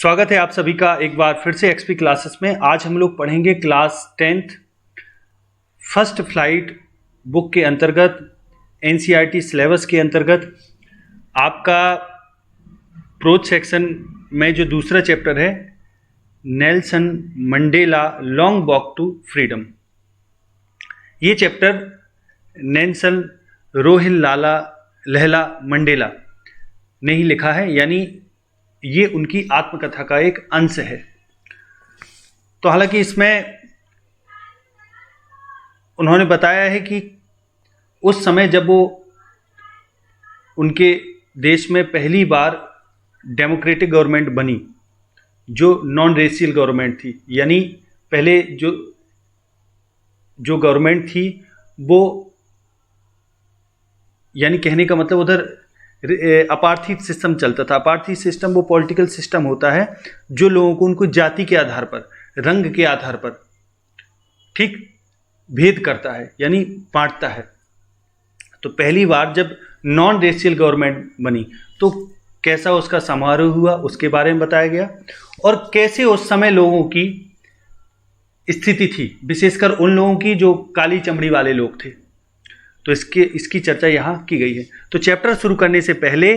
स्वागत है आप सभी का एक बार फिर से एक्सपी क्लासेस में। आज हम लोग पढ़ेंगे class 10th first flight book के अंतर्गत एनसीईआरटी सिलेबस के अंतर्गत आपका प्रोज सेक्शन में जो दूसरा चैप्टर है Nelson Mandela long walk to freedom. ये chapter Nelson Rolihlahla Mandela ने ही लिखा है, यानी ये उनकी आत्मकथा का एक अंश है। तो हालांकि इसमें उन्होंने बताया है कि उस समय जब वो उनके देश में पहली बार डेमोक्रेटिक गवर्नमेंट बनी, जो नॉन रेशियल गवर्नमेंट थी, यानी पहले जो गवर्नमेंट थी वो, यानी कहने का मतलब उधर अपार्थीड सिस्टम चलता था। अपार्थीड सिस्टम वो पॉलिटिकल सिस्टम होता है जो लोगों को उनको जाति के आधार पर, रंग के आधार पर ठीक भेद करता है, यानी बांटता है। तो पहली बार जब नॉन रेशियल गवर्नमेंट बनी तो कैसा उसका समारोह हुआ उसके बारे में बताया गया, और कैसे उस समय लोगों की स्थिति थी, विशेषकर उन लोगों की जो काली चमड़ी वाले लोग थे। तो इसकी चर्चा यहाँ की गई है। तो चैप्टर शुरू करने से पहले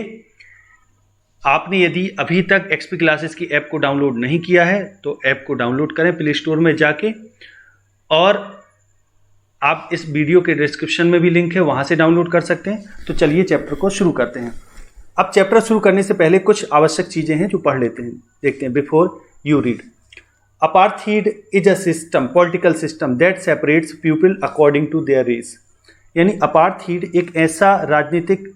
आपने यदि अभी तक एक्सपी क्लासेस की ऐप को डाउनलोड नहीं किया है तो ऐप को डाउनलोड करें प्ले स्टोर में जाके, और आप इस वीडियो के डिस्क्रिप्शन में भी लिंक है, वहाँ से डाउनलोड कर सकते हैं। तो चलिए चैप्टर को शुरू करते हैं। अब चैप्टर शुरू करने से पहले कुछ आवश्यक चीज़ें हैं जो पढ़ लेते हैं, देखते हैं before you read. Apartheid is a system, political system that separates people according to their race. यानी अपार्थीड एक ऐसा राजनीतिक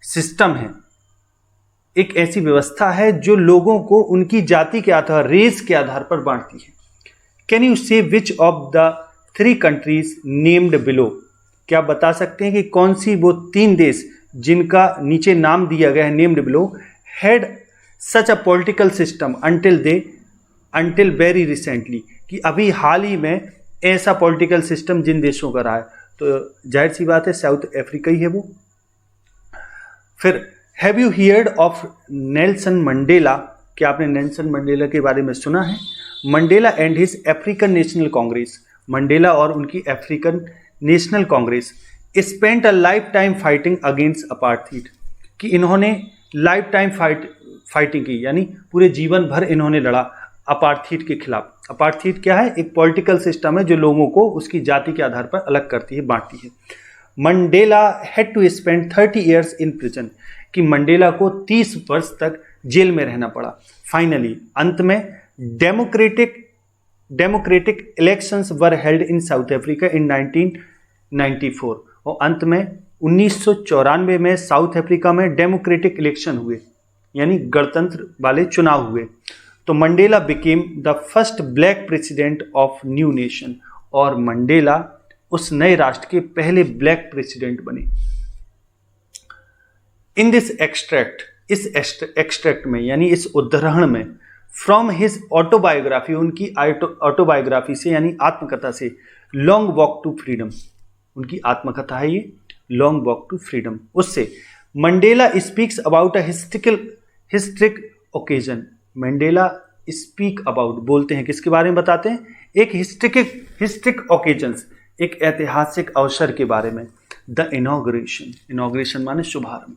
सिस्टम है, एक ऐसी व्यवस्था है जो लोगों को उनकी जाति के आधार, रेस के आधार पर बांटती है। कैन यू से which of the 3 countries named below? क्या आप बता सकते हैं कि कौन सी वो 3 देश जिनका नीचे नाम दिया गया है named below had such a political system until very recently, कि अभी हाल ही में ऐसा पॉलिटिकल सिस्टम जिन देशों का रहा है। तो जाहिर सी बात है साउथ अफ्रीका ही है वो। फिर have you heard of Nelson Mandela? क्या आपने नेल्सन मंडेला के बारे में सुना है? Mandela and his African National Congress, Mandela और उनकी African National Congress spent a life time fighting against apartheid, कि इन्होंने लाइफ टाइम फाइटिंग की, यानी पूरे जीवन भर इन्होंने लड़ा अपार्थीड के खिलाफ। अपार्थीड क्या है? एक पॉलिटिकल सिस्टम है जो लोगों को उसकी जाति के आधार पर अलग करती है, बांटती है। Mandela had to spend 30 years in prison, कि मंडेला को 30 वर्ष तक जेल में रहना पड़ा। फाइनली अंत में democratic elections were held in South Africa in 1994, और अंत में 1994 में साउथ अफ्रीका में डेमोक्रेटिक इलेक्शन हुए, यानी गणतंत्र वाले चुनाव हुए। तो Mandela became the first black president of new nation, और मंडेला उस नए राष्ट्र के पहले ब्लैक प्रेसिडेंट बने। इन दिस एक्सट्रैक्ट, इस एक्सट्रैक्ट में, यानी इस उद्धरण में, फ्रॉम हिज ऑटोबायोग्राफी, उनकी ऑटोबायोग्राफी से, यानी आत्मकथा से, लॉन्ग वॉक टू फ्रीडम, उनकी आत्मकथा है ये लॉन्ग वॉक टू फ्रीडम, उससे Mandela speaks about a historic occasion. Mandela speak about, बोलते हैं, किसके बारे में बताते हैं? एक हिस्ट्रिक ओकेजन्स, एक ऐतिहासिक अवसर के बारे में। द इनॉग्रेशन, इनॉग्रेशन माने शुभारंभ।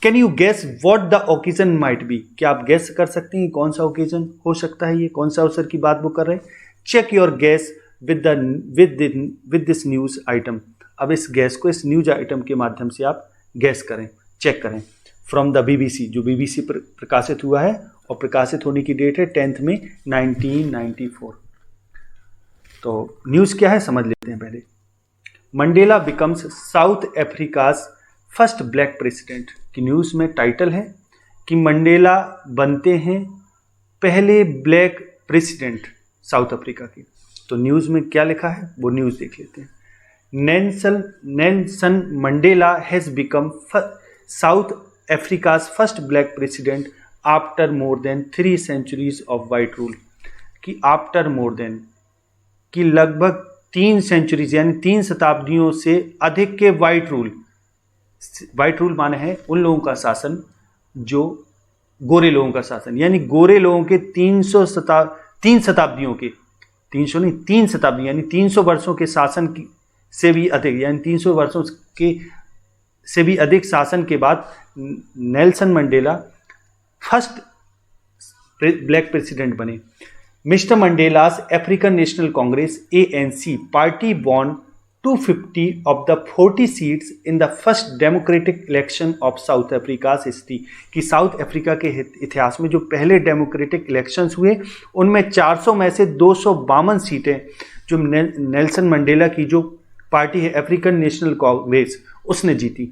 Can you guess what the occasion might be? क्या आप गेस कर सकते हैं कौन सा ओकेजन हो सकता है, ये कौन सा अवसर की बात वो कर रहे हैं? Check your guess with this news item. अब इस गेस को इस न्यूज आइटम के माध्यम से आप गेस करें, चेक करें। फ्रॉम द BBC, जो BBC पर प्रकाशित हुआ है, और प्रकाशित होने की डेट है 10 मई 1994। तो न्यूज़ क्या है समझ लेते हैं पहले। Mandela becomes south Africa's first black president, की न्यूज़ में टाइटल है कि मंडेला बनते हैं पहले ब्लैक प्रेसिडेंट साउथ अफ्रीका के। तो न्यूज़ में क्या लिखा है वो न्यूज़ देख लेते हैं। Nelson Mandela has become south Africa's first black president after more than 3 centuries of white rule, कि आफ्टर मोर देन, कि लगभग 3 सेंचुरीज यानी 3 शताब्दियों से अधिक के वाइट रूल माने है उन लोगों का शासन जो गोरे लोगों का शासन, यानी गोरे लोगों के 3 शताब्दियों के 300 नहीं 3 शताब्दी यानी 300 वर्षों के शासन की से भी अधिक, यानी 300 वर्षों के से भी अधिक शासन के बाद Nelson Mandela first black president बने। Mister Mandela's African National Congress ANC party won 250 of the 40 seats in the first democratic election of South Africa's history, कि साउथ अफ्रीका के इतिहास में जो पहले डेमोक्रेटिक इलेक्शंस हुए उनमें 400 में से 252 सीटें जो नेल्सन मंडेला की जो पार्टी है अफ्रीकन नेशनल कांग्रेस उसने जीती,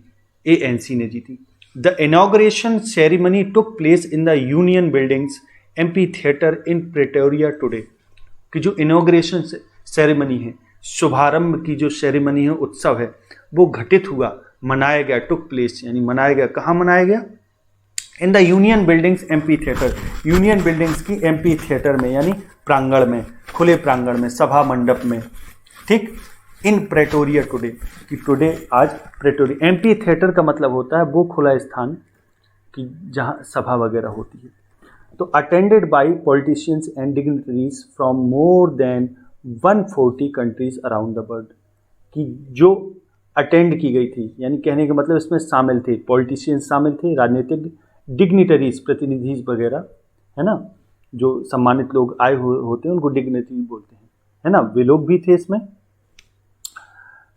ANC ने जीती। The inauguration ceremony took place in the union buildings MP theatre in Pretoria today, कि जो इनॉग्रेशन सेरेमनी है, शुभारंभ की जो सेरेमनी है, उत्सव है, वो घटित हुआ, मनाया गया, टुक प्लेस यानी मनाया गया, कहाँ मनाया गया? In the union buildings MP theatre, union buildings की MP थिएटर में यानी प्रांगण में, खुले प्रांगण में, सभा मंडप में, ठीक। इन प्रेटोरिया टुडे, कि टुडे आज प्रेटोरिया, MP थिएटर का मतलब होता है वो खुला स्थान कि जहाँ सभा वगैरह होती है। तो attended by politicians and dignitaries from more than 140 countries around the world, कि जो अटेंड की गई थी, यानी कहने का मतलब इसमें शामिल थे, पॉलिटिशियंस शामिल थे, राजनीतिक डिग्निटरीज, प्रतिनिधि वगैरह, है ना, जो सम्मानित लोग आए हुए होते हैं उनको डिग्निटरी बोलते हैं, है ना, वे लोग भी थे इसमें।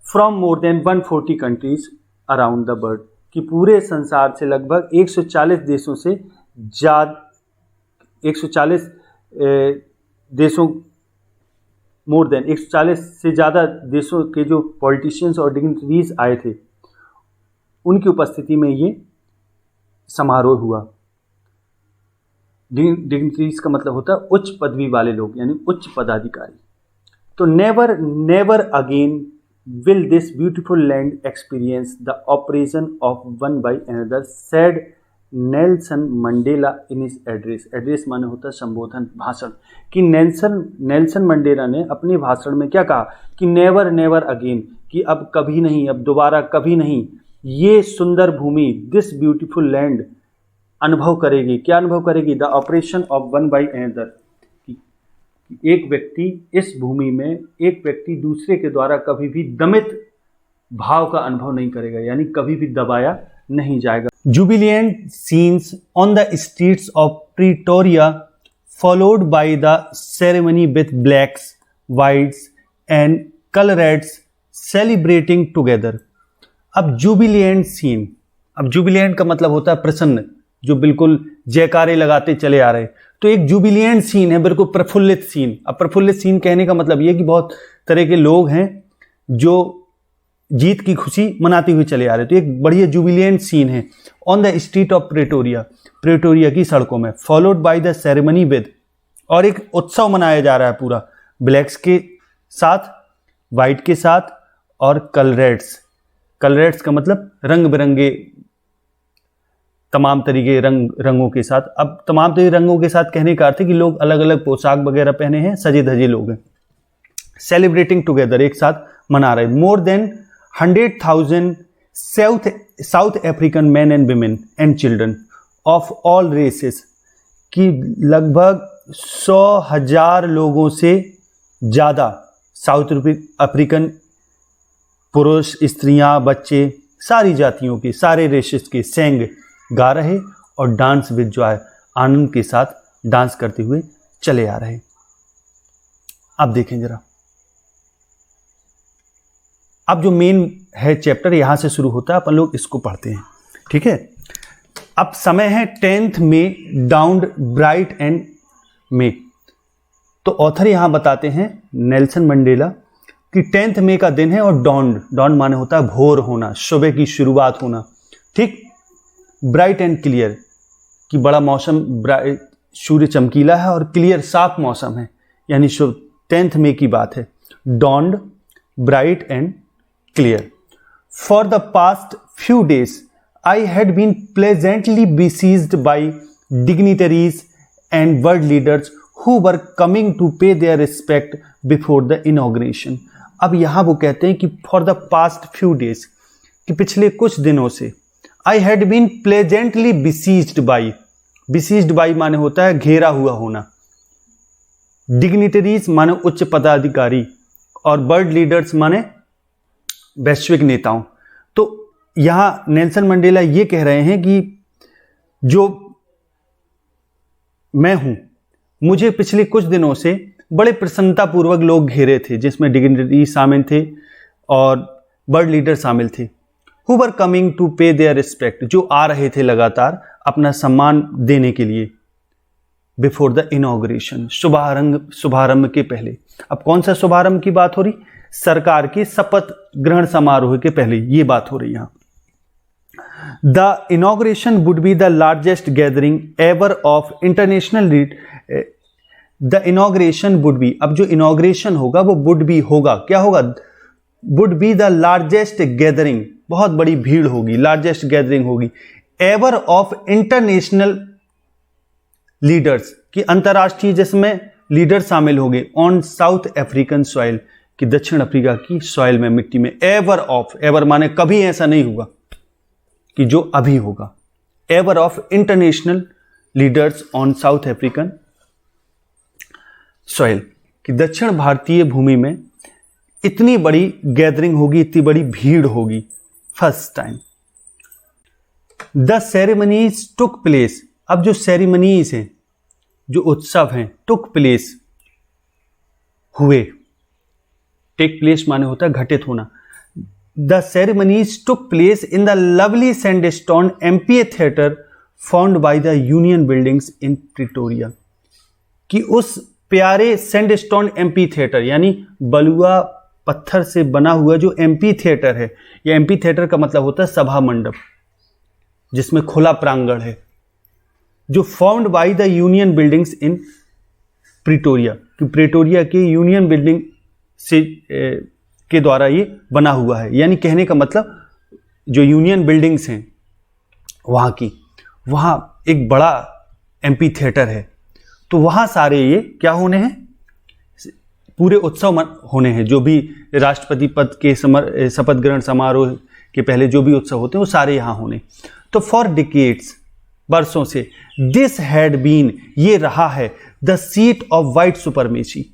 From more than 140 countries around the world, कि पूरे संसार से लगभग 140 देशों से ज़्यादा 140 देशों मोर देन 140 से ज़्यादा देशों के जो पॉलिटिशियंस और डिग्निटरीज आए थे उनकी उपस्थिति में ये समारोह हुआ। डिग्निटरीज का मतलब होता है उच्च पदवी वाले लोग, यानी उच्च पदाधिकारी। तो never again will this beautiful land experience the operation of one by another, said Nelson Mandela in his address. Address माने होता है संबोधन, भाषण, कि नेल्सन मंडेला ने अपने भाषण में क्या कहा कि नेवर अगेन, कि अब कभी नहीं, अब दोबारा कभी नहीं, ये सुंदर भूमि, दिस ब्यूटीफुल लैंड अनुभव करेगी। क्या अनुभव करेगी? The operation of one by another, एक व्यक्ति इस भूमि में, एक व्यक्ति दूसरे के द्वारा कभी भी दमित भाव का अनुभव नहीं करेगा, यानी कभी भी दबाया नहीं जाएगा। Jubilant scenes on the streets of Pretoria followed by the ceremony with blacks, whites and coloreds celebrating together। अब jubilant scene, अब jubilant का मतलब होता है प्रसन्न, जो बिल्कुल जयकारे लगाते चले आ रहे, तो एक jubilant scene है, बिल्कुल प्रफुल्लित सीन। अब प्रफुल्लित सीन कहने का मतलब ये कि बहुत तरह के लोग हैं जो जीत की खुशी मनाते हुए चले आ रहे, तो एक बढ़िया जुबिलियंट सीन है। On the street of Pretoria की सड़कों में, followed by the ceremony with, और एक उत्सव मनाया जा रहा है पूरा, ब्लैक्स के साथ, वाइट के साथ और कलरेड्स का मतलब रंग बिरंगे, तमाम तरीके रंगों के साथ। अब तमाम तरीके रंगों के साथ कहने का अर्थ है कि लोग अलग अलग पोशाक वगैरह पहने हैं, सजे धजे लोग हैं। सेलिब्रेटिंग टुगेदर, एक साथ मना रहे। More than 100,000 South African men and women and children of all races, की लगभग 100,000 लोगों से ज़्यादा साउथ अफ्रीकन पुरुष, स्त्रियां, बच्चे, सारी जातियों के, सारे रेसेस के सेंग गा रहे और डांस विद जॉय, आनंद के साथ डांस करते हुए चले आ रहे। अब देखें जरा, अब जो मेन है चैप्टर यहां से शुरू होता है, अपन लोग इसको पढ़ते हैं, ठीक है। अब समय है 10th May, dawned bright and may. तो ऑथर यहां बताते हैं नेल्सन मंडेला कि 10th मई का दिन है और डाउन्ड माने होता है भोर होना, सुबह की शुरुआत होना, ठीक। ब्राइट एंड क्लियर, कि बड़ा मौसम, ब्राइट, सूर्य चमकीला है और क्लियर, साफ मौसम है, यानी 10th मई की बात है। Downed, bright and clear. For the past few days, I had been pleasantly besieged by dignitaries and world leaders who were coming to pay their respect before the inauguration. अब यहाँ वो कहते हैं कि for the past few days, कि पिछले कुछ दिनों से, I had been pleasantly besieged by, besieged by माने होता है घेरा हुआ होना, डिग्निटरीज माने उच्च पदाधिकारी, और वर्ल्ड लीडर्स माने वैश्विक नेताओं। तो यहां नेल्सन मंडेला ये कह रहे हैं कि जो मैं हूं, मुझे पिछले कुछ दिनों से बड़े प्रसन्नतापूर्वक लोग घेरे थे, जिसमें डिग्निटरी शामिल थे और वर्ल्ड लीडर शामिल थे। हु वर कमिंग टू पे देयर रिस्पेक्ट, जो आ रहे थे लगातार अपना सम्मान देने के लिए, बिफोर द इनॉग्रेशन, शुभारंभ के पहले। अब कौन सा शुभारंभ की बात हो रही? सरकार के शपथ ग्रहण समारोह के पहले ये बात हो रही यहां। The inauguration would be the largest gathering ever of international lead. The inauguration would be, अब जो इनॉग्रेशन होगा वो वुड बी होगा, क्या होगा? Would be the largest gathering, बहुत बड़ी भीड़ होगी, लार्जेस्ट गैदरिंग होगी, एवर ऑफ इंटरनेशनल लीडर्स, की अंतर्राष्ट्रीय जिसमें लीडर शामिल होंगे, ऑन साउथ अफ्रीकन सॉइल, कि दक्षिण अफ्रीका की सॉइल में, मिट्टी में। एवर ऑफ, एवर माने कभी ऐसा नहीं होगा कि जो अभी होगा। Ever of international leaders on south African soil, कि दक्षिण भारतीय भूमि में इतनी बड़ी गैदरिंग होगी, इतनी बड़ी भीड़ होगी, first time. The ceremonies took place, अब जो सेरेमनीज हैं, जो उत्सव हैं, टुक प्लेस, हुए, टेक प्लेस माने होता है घटित होना। The ceremonies took place in the lovely sandstone amphi theatre found by the union buildings in Pretoria, कि उस प्यारे सैंडस्टोन एम्पी थिएटर, यानी बलुआ पत्थर से बना हुआ जो एम्पी थिएटर है, या एम्पी थिएटर का मतलब होता है सभा मंडप जिसमें खुला प्रांगण है, जो found by the union buildings in Pretoria, कि प्रिटोरिया के यूनियन बिल्डिंग से के द्वारा ये बना हुआ है। यानी कहने का मतलब जो यूनियन बिल्डिंग्स हैं वहाँ की, वहाँ एक बड़ा एम्पी थिएटर है, तो वहाँ सारे ये क्या होने हैं, पूरे उत्सव होने हैं। जो भी राष्ट्रपति पद के शपथ ग्रहण समारोह के पहले जो भी उत्सव होते हैं वो सारे यहाँ होने। तो फॉर डिकेड्स, वर्षों से, दिस हैड बीन, ये रहा है, the seat of white supremacy.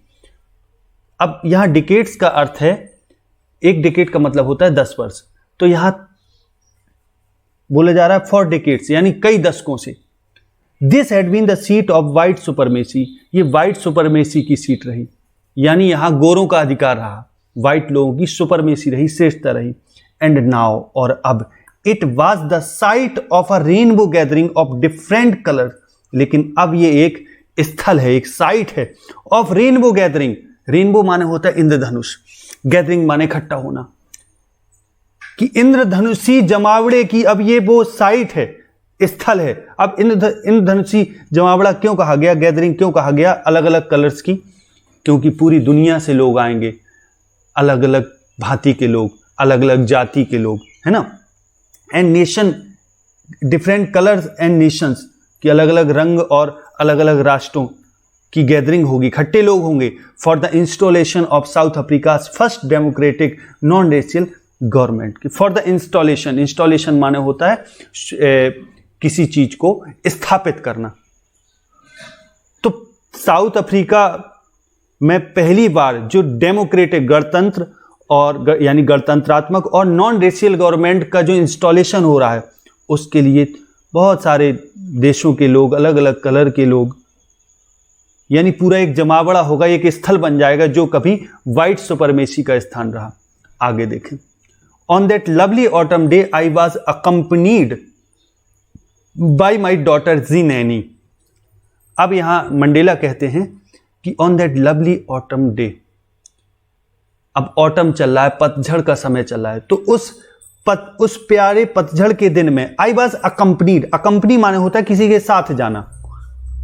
अब यहाँ डिकेड्स का अर्थ है, एक डिकेड का मतलब होता है 10 वर्ष, तो यहाँ बोला जा रहा है फॉर डिकेड्स, यानी कई दशकों से। This had been the seat of white supremacy, ये वाइट सुपरमेसी की सीट रही, यानी यहां गोरों का अधिकार रहा, वाइट लोगों की सुपरमेसी रही, श्रेष्ठता रही। एंड नाउ, और अब, it was the site of a rainbow gathering of different colour, लेकिन अब ये एक स्थल है, एक साइट है ऑफ रेनबो गैदरिंग। रेनबो माने होता है इंद्रधनुष, गैदरिंग माने इकट्ठा होना, कि इंद्रधनुषी जमावड़े की अब ये वो साइट है, स्थल है। अब इंद्रधनुषी जमावड़ा क्यों कहा गया, गैदरिंग क्यों कहा गया अलग अलग कलर्स की? क्योंकि पूरी दुनिया से लोग आएंगे, अलग अलग भांति के लोग, अलग अलग जाति के लोग, है ना। And nation, different colours and Nations, की अलग अलग रंग और अलग अलग राष्ट्रों की गैदरिंग होगी, इकट्ठे लोग होंगे। For the installation of south Africa first democratic non racial government, की फॉर द इंस्टॉलेशन, इंस्टॉलेशन माने होता है किसी चीज को स्थापित करना। तो साउथ अफ्रीका में पहली बार जो डेमोक्रेटिक, गणतंत्र और यानी गणतंत्रात्मक और नॉन रेशियल गवर्नमेंट का जो इंस्टॉलेशन हो रहा है, उसके लिए बहुत सारे देशों के लोग, अलग अलग कलर के लोग, यानी पूरा एक जमावड़ा होगा, एक स्थल बन जाएगा जो कभी वाइट सुपरमेसी का स्थान रहा। आगे देखें। On that lovely autumn day I was accompanied by my daughter Zenani. अब यहां मंडेला कहते हैं कि on that lovely autumn day, अब ऑटम चल रहा है, पतझड़ का समय चल रहा है, तो उस प्यारे पतझड़ के दिन में आई वॉज अकम्पनीड, अकम्पनी माने होता है किसी के साथ जाना,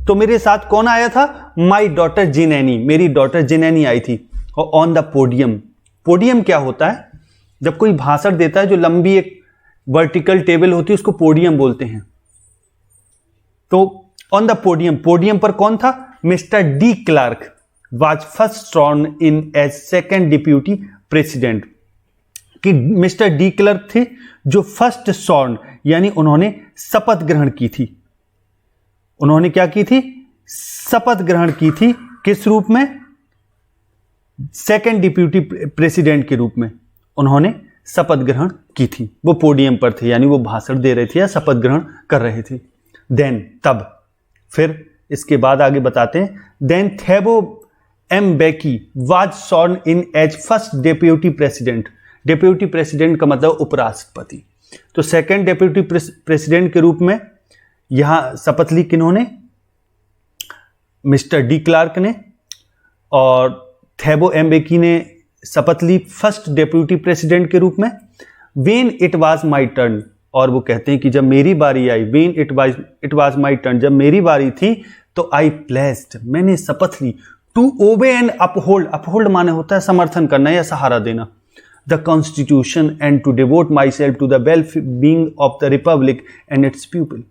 तो मेरे साथ कौन आया था? माई डॉटर जिनैनी, मेरी डॉटर जिनैनी आई थी। और ऑन द पोडियम, पोडियम क्या होता है? जब कोई भाषण देता है, जो लंबी एक वर्टिकल टेबल होती है, उसको पोडियम बोलते हैं। तो ऑन द पोडियम, पोडियम पर कौन था? Mister de Klerk was first sworn in as second deputy president, कि मिस्टर डी क्लार्क थे जो फर्स्ट स्worn, यानी उन्होंने शपथ ग्रहण की थी। उन्होंने क्या की थी? शपथ ग्रहण की थी। किस रूप में? सेकंड डिप्यूटी प्रेसिडेंट के रूप में उन्होंने शपथ ग्रहण की थी। वो पोडियम पर थे, यानी वो भाषण दे रहे थे या शपथ ग्रहण कर रहे थे। देन, तब, फिर इसके बाद आगे बताते हैं। Then Thabo Mbeki was sworn in as first deputy president. Deputy president का मतलब उपराष्ट्रपति। तो सेकंड डेप्यूटी प्रेसिडेंट के रूप में यहां शपथ ली किन्होंने? मिस्टर डी क्लार्क ने। और थेबो एम्बेकी ने शपथ ली फर्स्ट डेप्यूटी प्रेसिडेंट के रूप में। When it was my turn, और वो कहते हैं कि जब मेरी बारी आई, when it was my turn, जब मेरी बारी थी तो आई प्लेस्ड, मैंने शपथ ली, to obey and uphold, uphold माने होता है समर्थन करना या सहारा देना, the constitution and to devote myself to the well being of the republic and its people.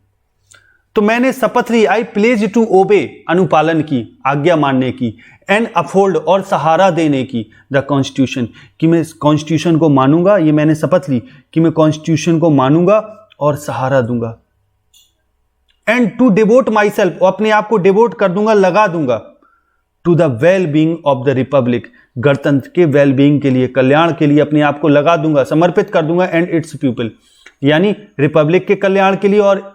तो मैंने शपथ ली, आई प्लेज टू ओबे, अनुपालन की, आज्ञा मानने की, एंड अपहोल्ड, और सहारा देने की, द कॉन्स्टिट्यूशन, कि मैं कॉन्स्टिट्यूशन को मानूंगा, ये मैंने शपथ ली कि मैं कॉन्स्टिट्यूशन को मानूंगा और सहारा दूंगा। And to devote myself, अपने आप को डिवोट कर दूंगा, लगा दूंगा, to the well being of the republic, गणतंत्र के वेल बीइंग के लिए, कल्याण के लिए अपने आप को लगा दूंगा, समर्पित कर दूंगा, एंड इट्स पीपल, यानी रिपब्लिक के कल्याण के लिए और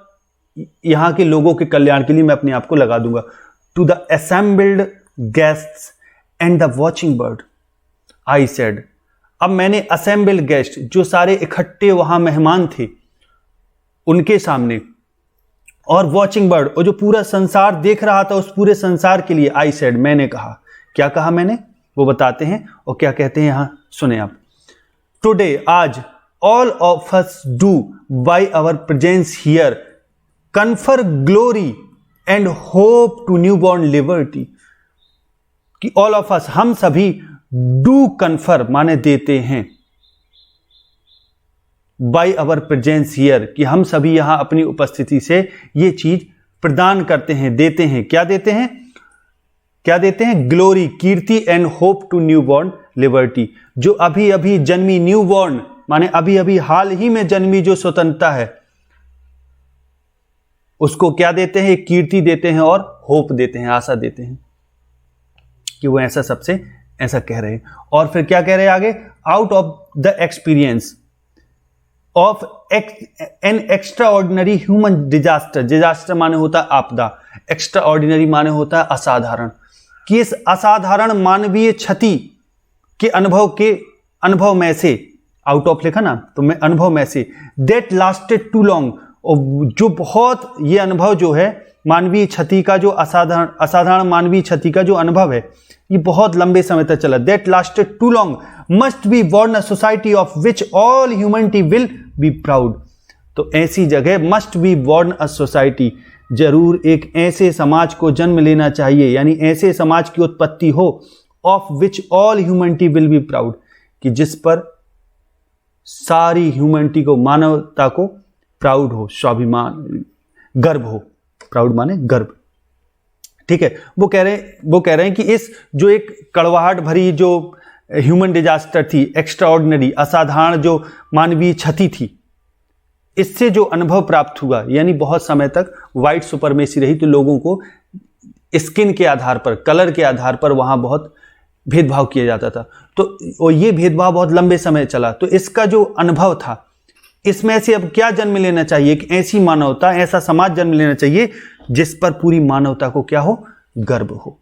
यहां के लोगों के कल्याण के लिए मैं अपने आप को लगा दूंगा। To the assembled guests and the watching world I said, अब मैंने असेंबल्ड गेस्ट, जो सारे इकट्ठे वहां मेहमान थे उनके सामने, और वॉचिंग बर्ड, और जो पूरा संसार देख रहा था, उस पूरे संसार के लिए आई सेड, मैंने कहा। क्या कहा मैंने? वो बताते हैं, और क्या कहते हैं यहां सुने आप। टुडे, आज, all of us do by our presence here confer glory and hope to newborn liberty, कि ऑल ऑफ अस, हम सभी, डू कन्फर माने देते हैं, बाय आवर प्रेजेंस हियर, कि हम सभी यहां अपनी उपस्थिति से ये चीज प्रदान करते हैं, देते हैं। क्या देते हैं? क्या देते हैं? ग्लोरी, कीर्ति, and hope to newborn liberty, जो अभी अभी जन्मी, न्यू बॉर्न माने अभी अभी हाल ही में जन्मी जो स्वतंत्रता है, उसको क्या देते हैं? कीर्ति देते हैं और होप देते हैं, आशा देते हैं कि वो ऐसा सबसे ऐसा कह रहे हैं। और फिर क्या कह रहे हैं आगे? Out of the experience of an extra ordinary human disaster, disaster माने होता है आपदा, एक्स्ट्रा ऑर्डिनरी माने होता है असाधारण, कि इस असाधारण मानवीय क्षति के अनुभव में से, आउट ऑफ लिखा ना, तो मैं अनुभव में से, दैट लास्टेड टू लॉन्ग, और जो बहुत, ये अनुभव जो है मानवीय क्षति का, जो असाधारण मानवीय क्षति का जो अनुभव है, ये बहुत लंबे समय तक चला, that lasted too long, must be born a society of which all humanity will be proud. तो ऐसी जगह must be born a society, जरूर एक ऐसे समाज को जन्म लेना चाहिए, यानी ऐसे समाज की उत्पत्ति हो, of which all humanity will be proud, कि जिस पर सारी ह्यूमैनिटी को, मानवता को प्राउड हो, स्वाभिमान, गर्व हो। प्राउड माने गर्व, ठीक है। वो कह रहे हैं कि इस जो एक कड़वाहट भरी जो ह्यूमन डिजास्टर थी, एक्स्ट्रा ऑर्डिनरी, असाधारण जो मानवीय क्षति थी, इससे जो अनुभव प्राप्त हुआ, यानी बहुत समय तक व्हाइट सुपरमेसी रही, तो लोगों को स्किन के आधार पर, कलर के आधार पर वहां बहुत भेदभाव किया जाता था, तो ये भेदभाव बहुत लंबे समय चला। तो इसका जो अनुभव था, इसमें से अब क्या जन्म लेना चाहिए? कि ऐसी मानवता, ऐसा समाज जन्म लेना चाहिए जिस पर पूरी मानवता को क्या हो? गर्व हो।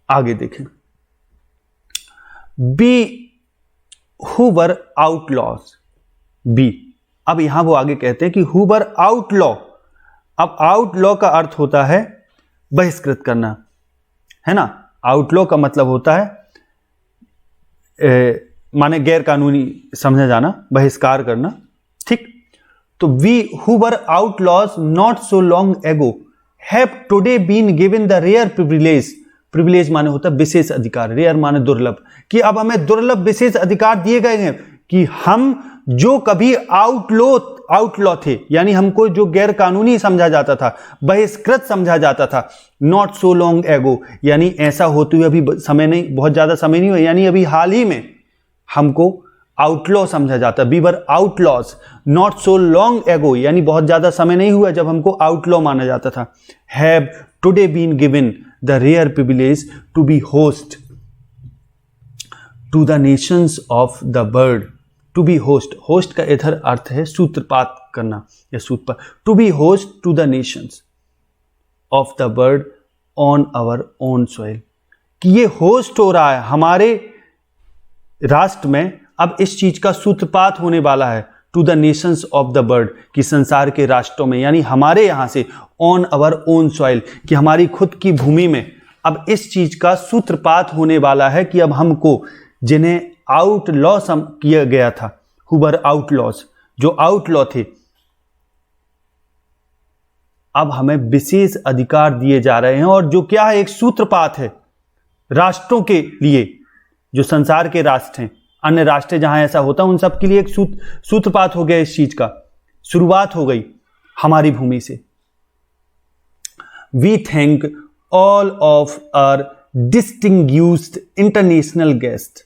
आगे देखें, be who were outlaws, be, अब यहां वो आगे कहते हैं कि हु वर आउटलॉ। अब आउटलॉ का अर्थ होता है बहिष्कृत करना, है ना। आउटलॉ का मतलब होता है माने गैर कानूनी समझा जाना, बहिष्कार करना, ठीक। तो we who were outlaws not so long ago have today been given the rare privilege, privilege माने होता है विशेष अधिकार, रेयर माने दुर्लभ, कि अब हमें दुर्लभ विशेष अधिकार दिए गए हैं कि हम जो कभी आउटलॉ थे, यानी हमको जो गैर कानूनी समझा जाता था, बहिष्कृत समझा जाता था, नॉट सो लॉन्ग एगो, यानी ऐसा होते हुए अभी समय नहीं, बहुत ज्यादा समय नहीं हुआ, यानी अभी हाल ही में हमको आउटलॉ समझा जाता। We were outlaws not so long ago, यानी बहुत ज्यादा समय नहीं हुआ जब हमको आउटलॉ माना जाता था। Have today been given the rare privilege to be host to the nations of the world. To be host, host का इधर अर्थ है सूत्रपात करना या सूत्रपात। To be host to the nations of the world on our own soil, कि ये होस्ट हो रहा है हमारे राष्ट्र में, अब इस चीज का सूत्रपात होने वाला है to the nations of the world, कि संसार के राष्ट्रों में, यानी हमारे यहां से ऑन आवर ओन सॉइल, कि हमारी खुद की भूमि में अब इस चीज का सूत्रपात होने वाला है कि अब हमको जिन्हें आउटलॉ किया गया था, हु वर आउटलॉज, जो आउटलॉ थे, अब हमें विशेष अधिकार दिए जा रहे हैं। और जो क्या है, एक सूत्रपात है राष्ट्रों के लिए, जो संसार के राष्ट्र हैं, अन्य राष्ट्र जहां ऐसा होता है उन सब के लिए एक सूत्रपात हो गया, इस चीज का शुरुआत हो गई हमारी भूमि से। We thank all of our distinguished international guest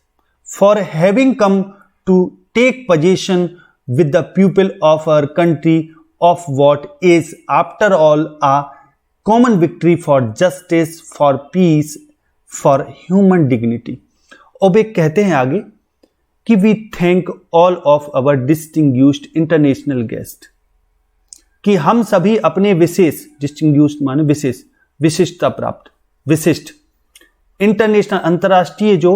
for having come to take position with the people of our country of what is after all a common victory for justice, for peace, for human dignity। अब एक कहते हैं आगे कि we thank all of our distinguished international guest, कि हम सभी अपने विशेष, distinguished माने विशेष, विशिष्टता प्राप्त, विशिष्ट, इंटरनेशनल अंतर्राष्ट्रीय जो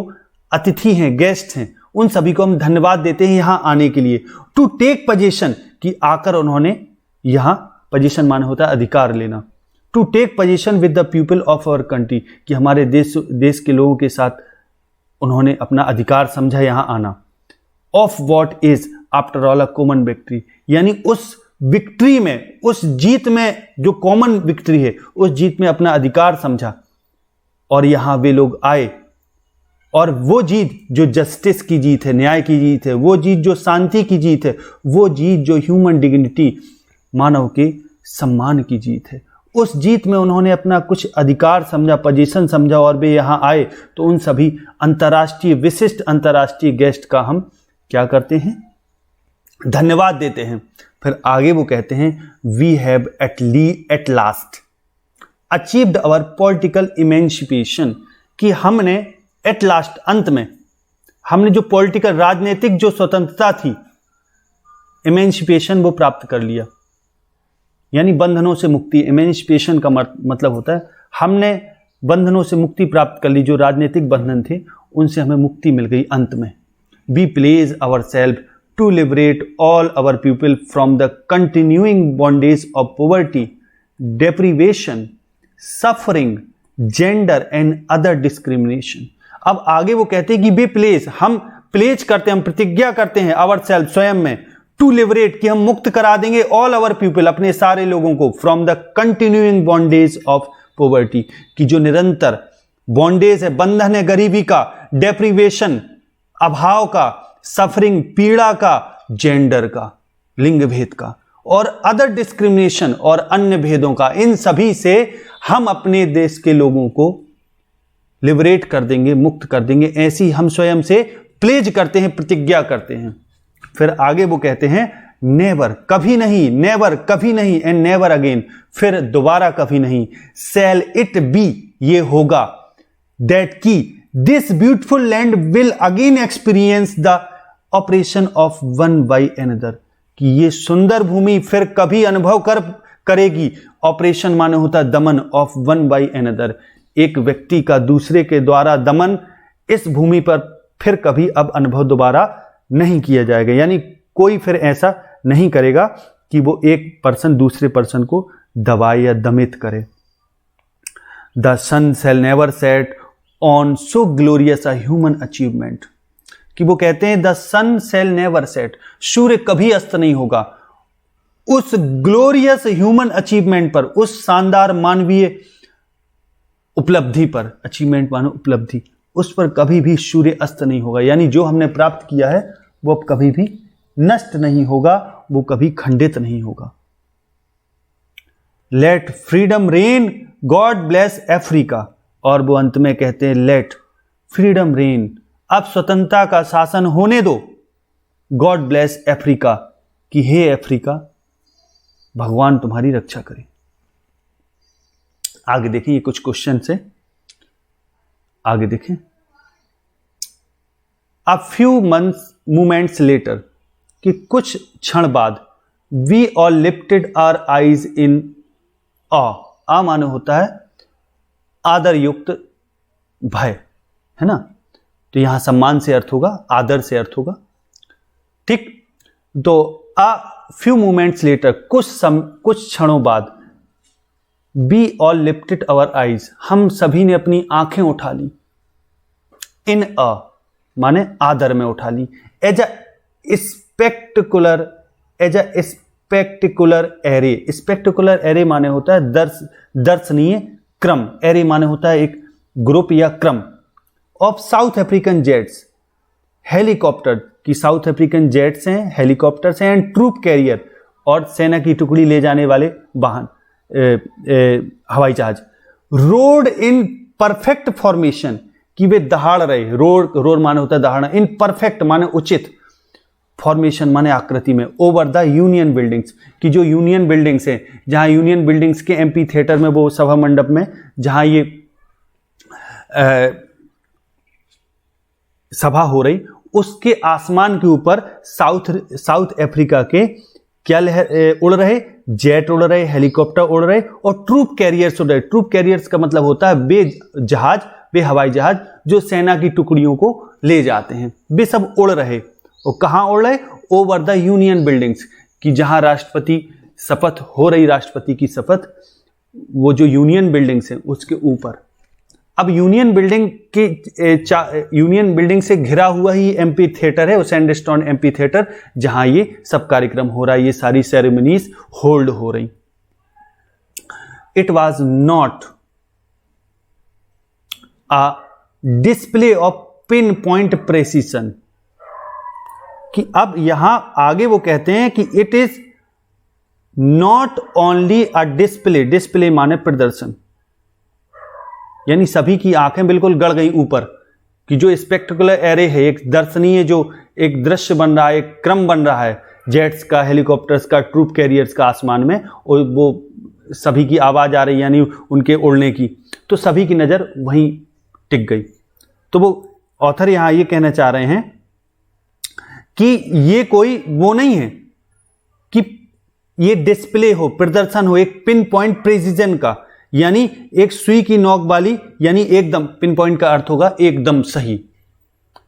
अतिथि हैं, गेस्ट हैं, उन सभी को हम धन्यवाद देते हैं यहां आने के लिए। टू टेक पोजीशन, कि आकर उन्होंने यहां, पोजीशन माने होता है अधिकार लेना। To take position with the people of our country, कि हमारे देश के लोगों के साथ उन्होंने अपना अधिकार समझा यहां आना। Of what is after all a common victory, यानी उस विक्ट्री में, उस जीत में जो कॉमन विक्ट्री है, उस जीत में अपना अधिकार समझा और यहां वे लोग आए। और वो जीत जो जस्टिस की जीत है, न्याय की जीत है, वो जीत जो शांति की जीत है, वो जीत जो ह्यूमन डिग्निटी, मानव के सम्मान की जीत है, उस जीत में उन्होंने अपना कुछ अधिकार समझा, पोजीशन समझा और वे यहां आए। तो उन सभी अंतर्राष्ट्रीय, विशिष्ट अंतर्राष्ट्रीय गेस्ट का हम क्या करते हैं, धन्यवाद देते हैं। फिर आगे वो कहते हैं we have at last achieved our political emancipation, कि हमने एट लास्ट, अंत में, हमने जो पॉलिटिकल, राजनीतिक जो स्वतंत्रता थी, इमेंसिपेशन, वो प्राप्त कर लिया, यानी बंधनों से मुक्ति। इमेंसिपेशन का मतलब होता है हमने बंधनों से मुक्ति प्राप्त कर ली, जो राजनीतिक बंधन थे उनसे हमें मुक्ति मिल गई अंत में। We pledge our self to liberate all our people from the continuing bondage of poverty, deprivation, suffering, gender and other discrimination. अब आगे वो कहते हैं कि वी प्लेज, हम प्लेज करते हैं, हम प्रतिज्ञा करते हैं आवर सेल्फ, स्वयं में, टू लिबरेट, कि हम मुक्त करा देंगे ऑल आवर पीपल, अपने सारे लोगों को, from the continuing bondage of poverty, कि जो निरंतर बॉन्डेज है, बंधन है गरीबी का, डेप्रीवेशन, अभाव का, सफरिंग, पीड़ा का, जेंडर का, लिंग भेद का, और अदर डिस्क्रिमिनेशन, और अन्य भेदों का, इन सभी से हम अपने देश के लोगों को लिबरेट कर देंगे, मुक्त कर देंगे। ऐसी हम स्वयं से प्लेज करते हैं, प्रतिज्ञा करते हैं। फिर आगे वो कहते हैं नेवर, कभी नहीं, नेवर, कभी नहीं, एंड नेवर अगेन, फिर दोबारा कभी नहीं, शैल इट बी, ये होगा, दैट की this beautiful land will again experience the operation of one by another, कि ये सुंदर भूमि फिर कभी अनुभव करेगी। ऑपरेशन माने होता है दमन, ऑफ वन बाई अनदर, एक व्यक्ति का दूसरे के द्वारा दमन, इस भूमि पर फिर कभी अब अनुभव दोबारा नहीं किया जाएगा, यानी कोई फिर ऐसा नहीं करेगा कि वो एक पर्सन दूसरे पर्सन को दबाए या दमित करे। The sun shall never set on so glorious a human achievement, कि वो कहते हैं the sun shall never set, सूर्य कभी अस्त नहीं होगा उस ग्लोरियस ह्यूमन अचीवमेंट पर, उस शानदार मानवीय उपलब्धि पर, अचीवमेंट मानो उपलब्धि, उस पर कभी भी सूर्य अस्त नहीं होगा, यानी जो हमने प्राप्त किया है वो अब कभी भी नष्ट नहीं होगा, वो कभी खंडित नहीं होगा। Let freedom reign, God bless Africa, और वो अंत में कहते हैं लेट फ्रीडम रेन, अब स्वतंत्रता का शासन होने दो, गॉड ब्लेस अफ्रीका, कि हे अफ्रीका भगवान तुम्हारी रक्षा करे। आगे देखिए, ये कुछ क्वेश्चन है, आगे देखें। A few months moments later, कि कुछ क्षण बाद, we all lifted our eyes in awe माने होता है आदर युक्त भय, है ना, तो यहां सम्मान से अर्थ होगा, आदर से अर्थ होगा, ठीक। तो अ फ्यू मोमेंट्स लेटर, कुछ क्षणों बाद, we all lifted our eyes, हम सभी ने अपनी आंखें उठा ली, इन अ माने आदर में उठा ली, as a spectacular array, spectacular array माने होता है दर्शनीय क्रम, एरे माने होता है एक ग्रुप या क्रम, of south African jets, helicopter, की साउथ अफ्रीकन जेट्स हैं, हेलीकॉप्टर्स हैं, एंड ट्रूप कैरियर, और सेना की टुकड़ी ले जाने वाले वाहन, हवाई जहाज, रोड इन परफेक्ट फॉर्मेशन, कि वे दहाड़ रहे, रोड माने होता है दहाड़ना, इन परफेक्ट माने उचित, फॉर्मेशन माने आकृति में, ओवर द यूनियन बिल्डिंग्स, कि जो यूनियन बिल्डिंग्स हैं, जहां यूनियन बिल्डिंग्स के एम्पी थिएटर में, वो सभा मंडप में जहां ये सभा हो रही, उसके आसमान के ऊपर साउथ अफ्रीका के क्या उड़ रहे, जेट उड़ रहे, हेलीकॉप्टर उड़ रहे, और ट्रूप कैरियर्स उड़ रहे। ट्रूप कैरियर्स का मतलब होता है वे हवाई जहाज जो सेना की टुकड़ियों को ले जाते हैं, वे सब उड़ रहे, और कहां उड़ रहे, ओवर द यूनियन बिल्डिंग्स, कि जहां राष्ट्रपति शपथ हो रही, राष्ट्रपति की शपथ, वो जो यूनियन बिल्डिंग्स हैं उसके ऊपर। अब यूनियन बिल्डिंग से घिरा हुआ ही एम्पी थिएटर है, वो सैंडस्टोन एम्पी थिएटर, जहां ये सब कार्यक्रम हो रहा है, ये सारी सेरेमनीज होल्ड हो रही। It was not a display of pin point precision, कि अब यहां आगे वो कहते हैं कि it is not only a display माने प्रदर्शन, यानी सभी की आंखें बिल्कुल गड़ गई ऊपर, कि जो स्पेक्टिकुलर एरे है, एक दर्शनीय जो एक दृश्य बन रहा है, एक क्रम बन रहा है, जेट्स का, हेलीकॉप्टर्स का, ट्रूप कैरियर्स का आसमान में, और वो सभी की आवाज आ रही, यानी उनके उड़ने की, तो सभी की नजर वहीं टिक गई। तो वो ऑथर यहां ये कहना चाह रहे हैं कि ये कोई वो नहीं है कि ये डिस्प्ले हो, प्रदर्शन हो एक पिन पॉइंट प्रेसिजन का, यानी एक सुई की नोक वाली, यानी एकदम, पिन पॉइंट का अर्थ होगा एकदम सही,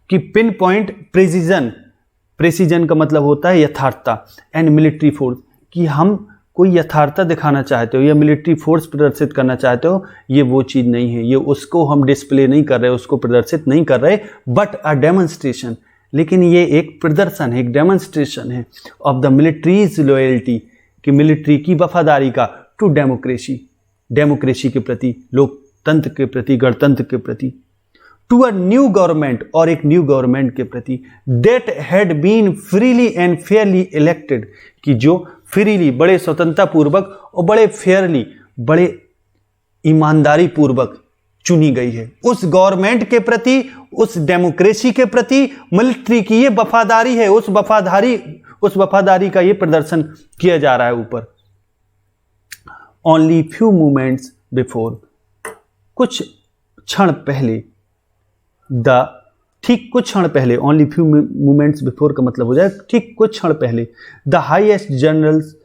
कि पिन पॉइंट प्रेसिजन का मतलब होता है यथार्थता, एंड मिलिट्री फोर्स, कि हम कोई यथार्थता दिखाना चाहते हो या मिलिट्री फोर्स प्रदर्शित करना चाहते हो, ये वो चीज नहीं है, ये उसको हम डिस्प्ले नहीं कर रहे, उसको प्रदर्शित नहीं कर रहे, बट अ डेमोन्स्ट्रेशन, लेकिन ये एक प्रदर्शन है, एक डेमोन्स्ट्रेशन है ऑफ द मिलिट्रीज लॉयल्टी, कि मिलिट्री की वफादारी का, टू डेमोक्रेसी के प्रति, लोकतंत्र के प्रति, गणतंत्र के प्रति, टू अ न्यू गवर्नमेंट, और एक न्यू गवर्नमेंट के प्रति, that had been freely and fairly elected, कि जो फ्रीली, बड़े स्वतंत्रता पूर्वक और बड़े फेयरली, बड़े ईमानदारी पूर्वक चुनी गई है। उस गवर्नमेंट के प्रति, उस डेमोक्रेसी के प्रति मिलिट्री की ये वफादारी है, उस वफादारी का ये प्रदर्शन किया जा रहा है ऊपर। ओनली फ्यू मोमेंट्स बिफोर, कुछ क्षण पहले, ठीक कुछ क्षण पहले, ओनली फ्यू मोमेंट्स बिफोर का मतलब हो जाए ठीक कुछ क्षण पहले, the highest generals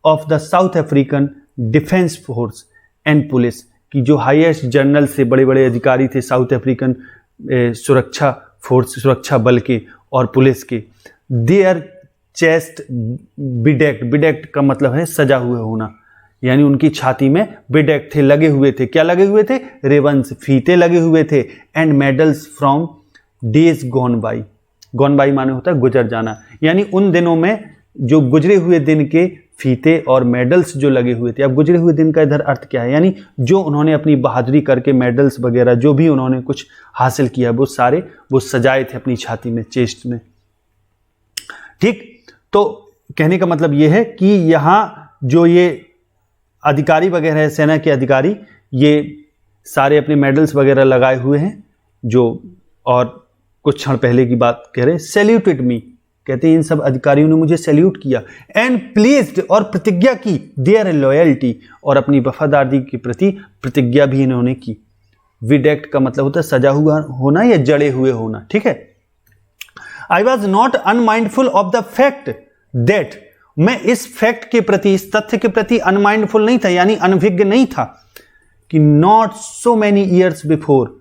of the south African defence force and police, कि जो हाईएस्ट जनरल से बड़े बड़े अधिकारी थे साउथ अफ्रीकन सुरक्षा फोर्स, सुरक्षा बल के और पुलिस के, देयर चेस्ट बिडेक्ट का मतलब है सजा हुए होना, यानी उनकी छाती में बिडेक्ट थे, लगे हुए थे, क्या लगे हुए थे, रेवंस, फीते लगे हुए थे, and medals from days gone by माने होता है गुजर जाना, यानी उन दिनों में जो गुजरे हुए दिन के फीते और मेडल्स जो लगे हुए थे। अब गुजरे हुए दिन का इधर अर्थ क्या है, यानी जो उन्होंने अपनी बहादुरी करके मेडल्स वगैरह जो भी उन्होंने कुछ हासिल किया, वो सारे वो सजाए थे अपनी छाती में, चेस्ट में, ठीक। तो कहने का मतलब ये है कि यहां जो ये अधिकारी वगैरह है, सेना के अधिकारी, ये सारे अपने मेडल्स वगैरह लगाए हुए हैं, जो, और कुछ क्षण पहले की बात कह रहे, सैल्यूटेड मी, कहते हैं इन सब अधिकारियों ने मुझे सैल्यूट किया, एंड प्लेस्ड और प्रतिज्ञा की देयर लॉयल्टी, और अपनी वफादारी के प्रति प्रतिज्ञा भी इन्होंने की। विडेक्ट का मतलब होता है सजा हुआ होना या जड़े हुए होना, ठीक है। आई was not unmindful of the fact that, मैं इस फैक्ट के प्रति, इस तथ्य के प्रति अनमाइंडफुल नहीं था, यानी अनभिज्ञ नहीं था कि not so many years before,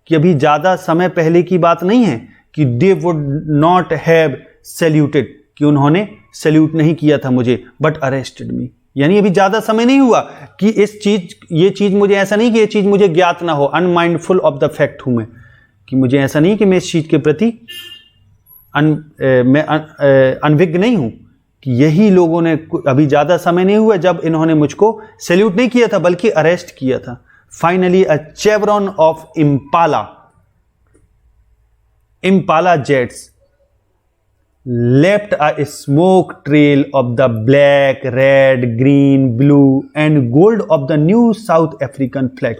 कि अभी ज्यादा समय पहले की बात नहीं है कि they would not have saluted, कि उन्होंने सैल्यूट नहीं किया था मुझे, बट अरेस्टेड मी, यानी अभी ज्यादा समय नहीं हुआ कि ये चीज मुझे, ऐसा नहीं कि ये चीज मुझे ज्ञात ना हो, अनमाइंडफुल ऑफ द फैक्ट हूं मैं, कि मुझे ऐसा नहीं कि मैं इस चीज के प्रति मैं अनभिज्ञ नहीं हूं, कि यही लोगों ने, अभी ज्यादा समय नहीं हुआ जब इन्होंने मुझको सैल्यूट नहीं किया था बल्कि अरेस्ट किया था। Finally a chevron of Impala jets left a smoke trail of the black, red, green, blue and gold of the new South African flag.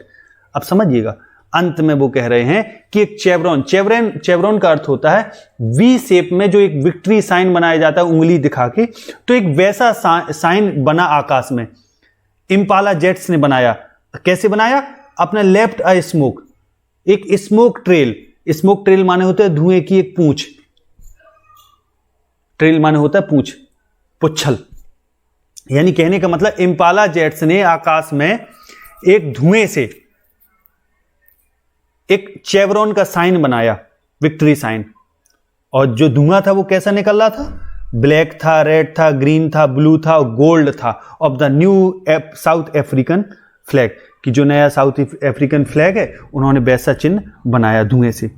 अब समझिएगा, अंत में वो कह रहे हैं कि एक चेवरॉन का अर्थ होता है वी शेप में जो एक विक्ट्री साइन बनाया जाता है उंगली दिखा के, तो एक वैसा साइन बना आकाश में, इम्पाला जेट्स ने बनाया। कैसे बनाया? अपने लेफ्ट अ स्मोक, एक स्मोक ट्रेल माने होता है धुएं की एक पूंछ, ट्रेल माने होता है पूंछ, पुच्छल, यानी कहने का मतलब इम्पाला जेट्स ने आकाश में एक धुएं से एक चेवरॉन का साइन बनाया, विक्ट्री साइन, और जो धुआं था वो कैसा निकल रहा था? ब्लैक था, रेड था, ग्रीन था, ब्लू था, गोल्ड था, of the new South African flag, कि जो नया साउथ अफ्रीकन फ्लैग है उन्होंने वैसा चिन्ह बनाया धुएं से।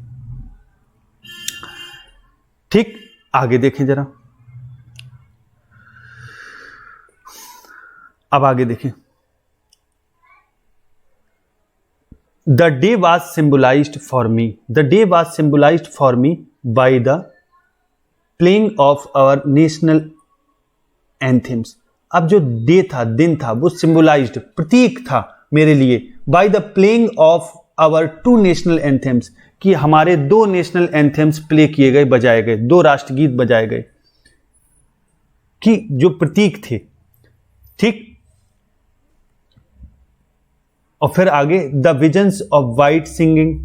ठीक, आगे देखें जरा, अब आगे देखें। The day was symbolised for me by the playing of our national anthems. अब जो डे था, दिन था, वो सिंबलाइज्ड, प्रतीक था मेरे लिए, by the playing of our 2 national anthems, कि हमारे 2 नेशनल एंथेम्स प्ले किए गए, बजाए गए, 2 राष्ट्रगीत बजाए गए, कि जो प्रतीक थे। ठीक, और फिर आगे the vision of white singing,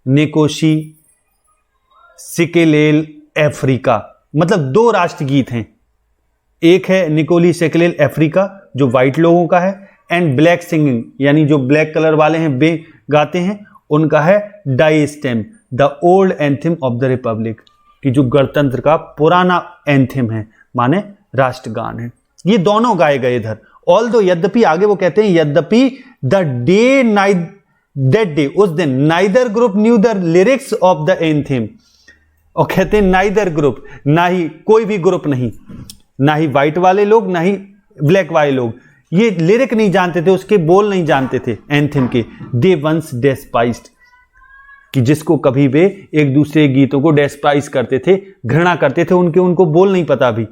Nkosi Sikelele Africa, मतलब 2 राष्ट्रगीत हैं, एक है निकोली सेकेलेल अफ्रीका जो व्हाइट लोगों का है, एंड ब्लैक सिंगिंग, यानी जो ब्लैक कलर वाले हैं वे गाते हैं, उनका है Die Stem, the old anthem of the republic, कि जो गणतंत्र का पुराना एंथम है, माने राष्ट्रगान है। ये दोनों गाए गए इधर। ऑल्दो, यद्यपि, आगे वो कहते हैं यद्यपि दैट डे, उस दिन, neither group new the lyrics of the anthem, और कहते हैं नाइदर ग्रुप, ना ही कोई भी ग्रुप नहीं, ना ही व्हाइट वाले लोग ना ही ब्लैक वाले लोग, ये लिरिक नहीं जानते थे, उसके बोल नहीं जानते थे एंथम के। दे वंस डेस्पाइज्ड, कि जिसको कभी वे एक दूसरे गीतों को डेस्पाइज करते थे, घृणा करते थे, उनको बोल नहीं पता भी।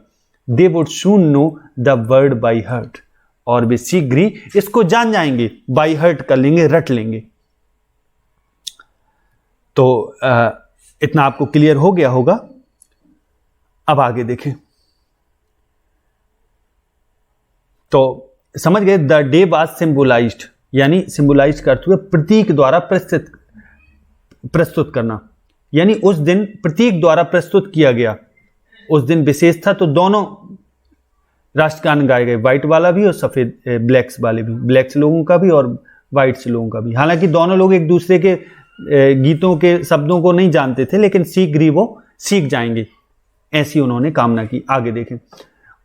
They would soon know the word by heart, और वे शीघ्र ही इसको जान जाएंगे, बाई हर्ट कर लेंगे, रट लेंगे। तो इतना आपको क्लियर हो गया होगा। अब आगे देखें, तो समझ गए, द डे वाज सिंबलाइज्ड, यानी सिंबलाइज्ड का अर्थ हुआ प्रतीक द्वारा प्रस्तुत करना, यानी उस दिन प्रतीक द्वारा प्रस्तुत किया गया। उस दिन विशेष था, तो दोनों राष्ट्रगान गाए गए, व्हाइट वाला भी और सफेद ब्लैक्स वाले भी, ब्लैक्स लोगों का भी और व्हाइट्स लोगों का भी। हालांकि दोनों लोग एक दूसरे के गीतों के शब्दों को नहीं जानते थे, लेकिन शीघ्र ही वो सीख जाएंगे, ऐसी उन्होंने कामना की। आगे देखें,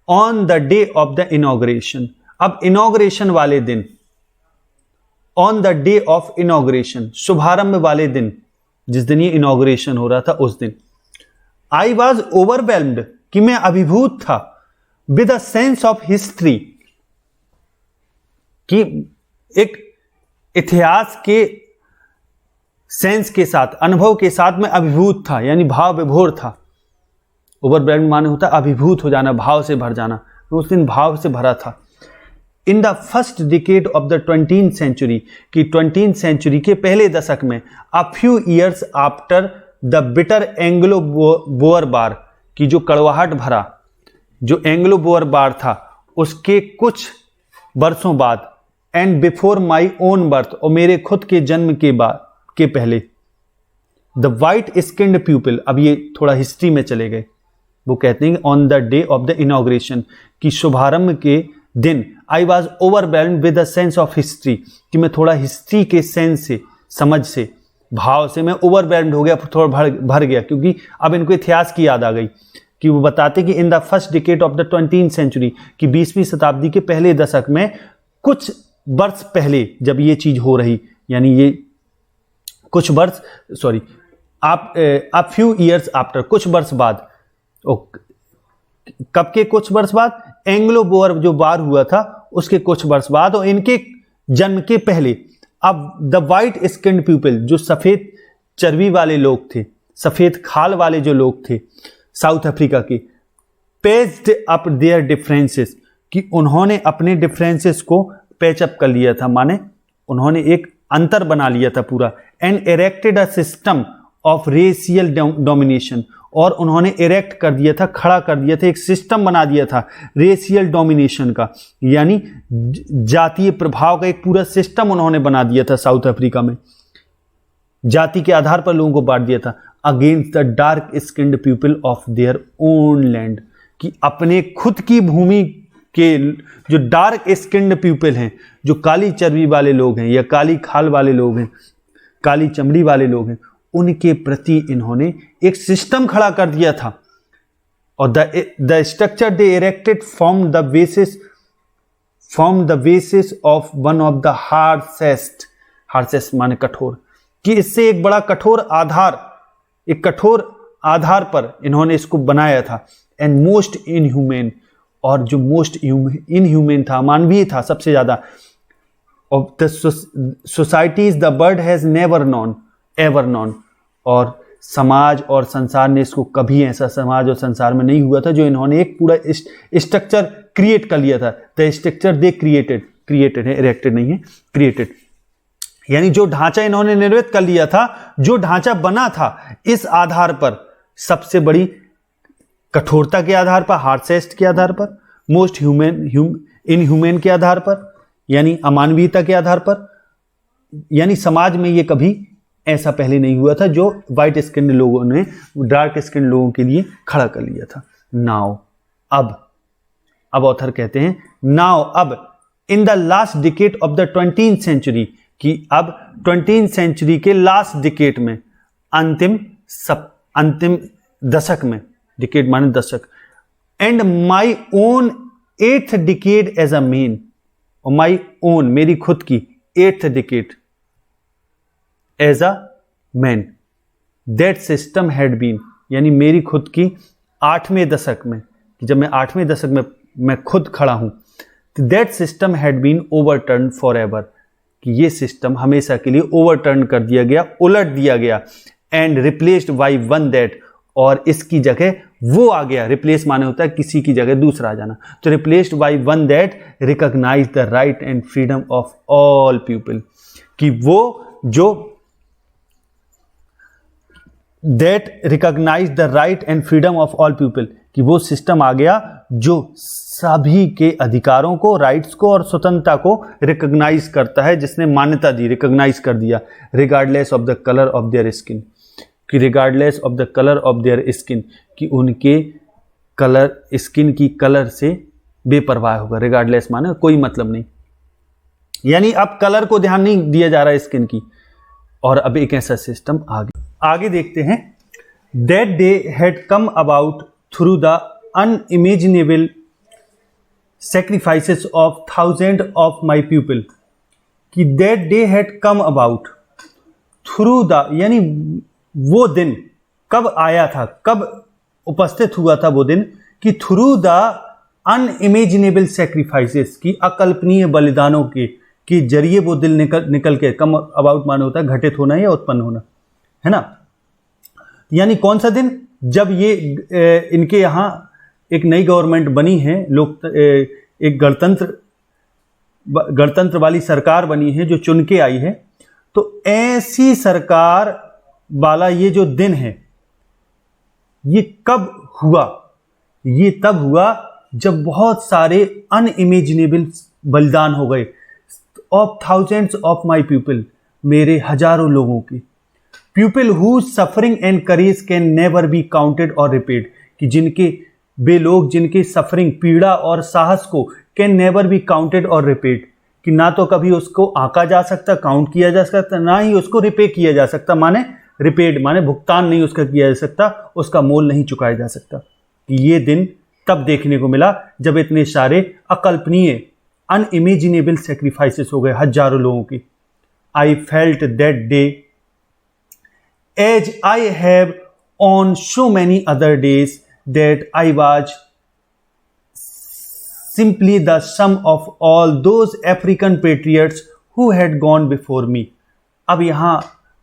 on the day of the inauguration, अब इनॉग्रेशन वाले दिन, on the day of inauguration, शुभारंभ वाले दिन, जिस दिन ये इनॉग्रेशन हो रहा था उस दिन, आई वॉज ओवरवेल्म्ड, कि मैं अभिभूत था, with a sense of history, कि एक इतिहास के सेंस के साथ, अनुभव के साथ मैं अभिभूत था, यानी भाव विभोर था। ओवरवेल्म्ड माने होता है अभिभूत हो जाना, भाव से भर जाना, तो उस दिन भाव से भरा था। In the first decade of the 20th century, कि 20th सेंचुरी के पहले दशक में, a few years after the bitter Anglo Boer war की जो कड़वाहट भरा जो एंग्लो बोअर बार था उसके कुछ वर्षों बाद, and before my own birth, और मेरे खुद के जन्म के पहले, द वाइट स्किन्ड पीपल, अब ये थोड़ा हिस्ट्री में चले गए, वो कहते हैं on the day of the inauguration, की शुभारंभ के दिन, I was overwhelmed with a sense of history, कि मैं थोड़ा हिस्ट्री के सेंस से, समझ से, भाव से मैं ओवरवेल्म्ड हो गया, थोड़ा भर गया, क्योंकि अब इनको इतिहास की याद आ गई कि वो बताते कि in the first decade of the 20th century, कि 20वीं शताब्दी के पहले दशक में, कुछ वर्ष पहले जब ये चीज हो रही, यानी ये कुछ वर्ष, सॉरी, आप फ्यू ईयर्स आफ्टर, कुछ वर्ष बाद, कब के कुछ वर्ष बाद, एंग्लो बोअर जो वार हुआ था उसके कुछ वर्ष बाद, और इनके जन्म के पहले, अब द वाइट स्किन्ड पीपल, जो सफेद चर्बी वाले लोग थे, सफेद खाल वाले जो लोग थे साउथ अफ्रीका के, पेज्ड अप देयर डिफरेंसेस, कि उन्होंने अपने डिफरेंसेस को पैचअप कर लिया था, माने उन्होंने एक अंतर बना लिया था पूरा, and erected a system of racial domination, और उन्होंने इरेक्ट कर दिया था, खड़ा कर दिया था, एक सिस्टम बना दिया था रेशियल डोमिनेशन का, यानी जातीय प्रभाव का एक पूरा सिस्टम उन्होंने बना दिया था साउथ अफ्रीका में, जाति के आधार पर लोगों को बांट दिया था, against the dark skinned people of their own land, कि अपने खुद की भूमि के जो डार्क स्किन्ड पीपल हैं, जो काली चर्बी वाले लोग हैं या काली खाल वाले लोग हैं, काली चमड़ी वाले लोग हैं, उनके प्रति इन्होंने एक सिस्टम खड़ा कर दिया था, और the structure they erected form the basis of one of the harshest माने कठोर, कि इससे एक बड़ा कठोर आधार पर इन्होंने इसको बनाया था, एंड मोस्ट इनह्यूमेन, और जो मोस्ट इनह्यूमेन था, मानवीय था सबसे ज्यादा, of the societies the bird has never non ever non, और समाज और संसार ने इसको कभी, ऐसा समाज और संसार में नहीं हुआ था जो इन्होंने एक पूरा स्ट्रक्चर क्रिएट कर लिया था, द स्ट्रक्चर दे क्रिएटेड है, इरेक्टेड नहीं है, क्रिएटेड, यानी जो ढांचा इन्होंने निर्मित कर लिया था, जो ढांचा बना था, इस आधार पर, सबसे बड़ी कठोरता के आधार पर, हार्सेस्ट के आधार पर, मोस्ट इनह्यूमन के आधार पर, यानी अमानवीयता के आधार पर, यानी समाज में ये कभी ऐसा पहले नहीं हुआ था जो व्हाइट स्किन लोगों ने डार्क स्किन लोगों के लिए खड़ा कर लिया था। नाउ, अब ऑथर कहते हैं नाउ, अब in the last decade of the 20th century, कि अब 20th सेंचुरी के लास्ट डिकेड में, अंतिम दशक में, डिकेड माने दशक, and my own 8th decade as a man, और माई ओन मेरी खुद की 8th decade as a man, that system had been, यानी मेरी खुद की 8वें दशक में, कि जब मैं 8वें दशक में मैं खुद खड़ा हूं, that system had been overturn for ever, कि ये सिस्टम हमेशा के लिए ओवरटर्न कर दिया गया, उलट दिया गया, and replaced by one that, और इसकी जगह वो आ गया, रिप्लेस माने होता है किसी की जगह दूसरा आ जाना, तो replaced by one that recognise the right and freedom of all people, कि वो जो that recognise the right and freedom of all people, कि वो सिस्टम आ गया जो सभी के अधिकारों को, राइट्स को और स्वतंत्रता को रिकॉग्नाइज करता है, जिसने मान्यता दी, रिकॉग्नाइज कर दिया, regardless of the colour of their skin, कि regardless of the colour of their skin, कि उनके कलर, स्किन की कलर से बेपरवाह होगा, रिगार्डलेस माने कोई मतलब नहीं, यानी अब कलर को ध्यान नहीं दिया जा रहा है स्किन की, और अब एक ऐसा सिस्टम आगे देखते हैं, that day had come about through the unimaginable sacrifices of thousands of my people, कि that day had come about through the, यानी वो दिन कब आया था, कब उपस्थित हुआ था वो दिन, कि through the unimaginable sacrifices, की अकल्पनीय बलिदानों के जरिए वो दिल निकल के, कम अबाउट माने होता है घटित होना या उत्पन्न होना, है ना, यानी कौन सा दिन, जब ये इनके यहाँ एक नई गवर्नमेंट बनी है, एक गणतंत्र वाली सरकार बनी है जो चुन के आई है, तो ऐसी सरकार वाला ये जो दिन है, ये कब हुआ? ये तब हुआ जब बहुत सारे अनइमेजिनेबल बलिदान हो गए, of thousands of my people, मेरे हजारों लोगों के, people whose suffering and courage can never be counted और रिपेड, कि जिनके वे लोग जिनके सफरिंग, पीड़ा और साहस को कैन नेवर बी काउंटेड और रिपेड, कि ना तो कभी उसको आंका जा सकता, काउंट किया जा सकता, ना ही उसको रिपे किया जा सकता, माने रिपेड माने भुगतान नहीं उसका किया जा सकता, उसका मोल नहीं चुकाया जा सकता। कि ये दिन तब देखने को मिला जब इतने सारे अकल्पनीय अनइमेजिनेबल सेक्रीफाइसेस हो गए हजारों लोगों के। I felt that day as I have on so many other days that I was simply the sum of all those African patriots who had gone before me। अब यहां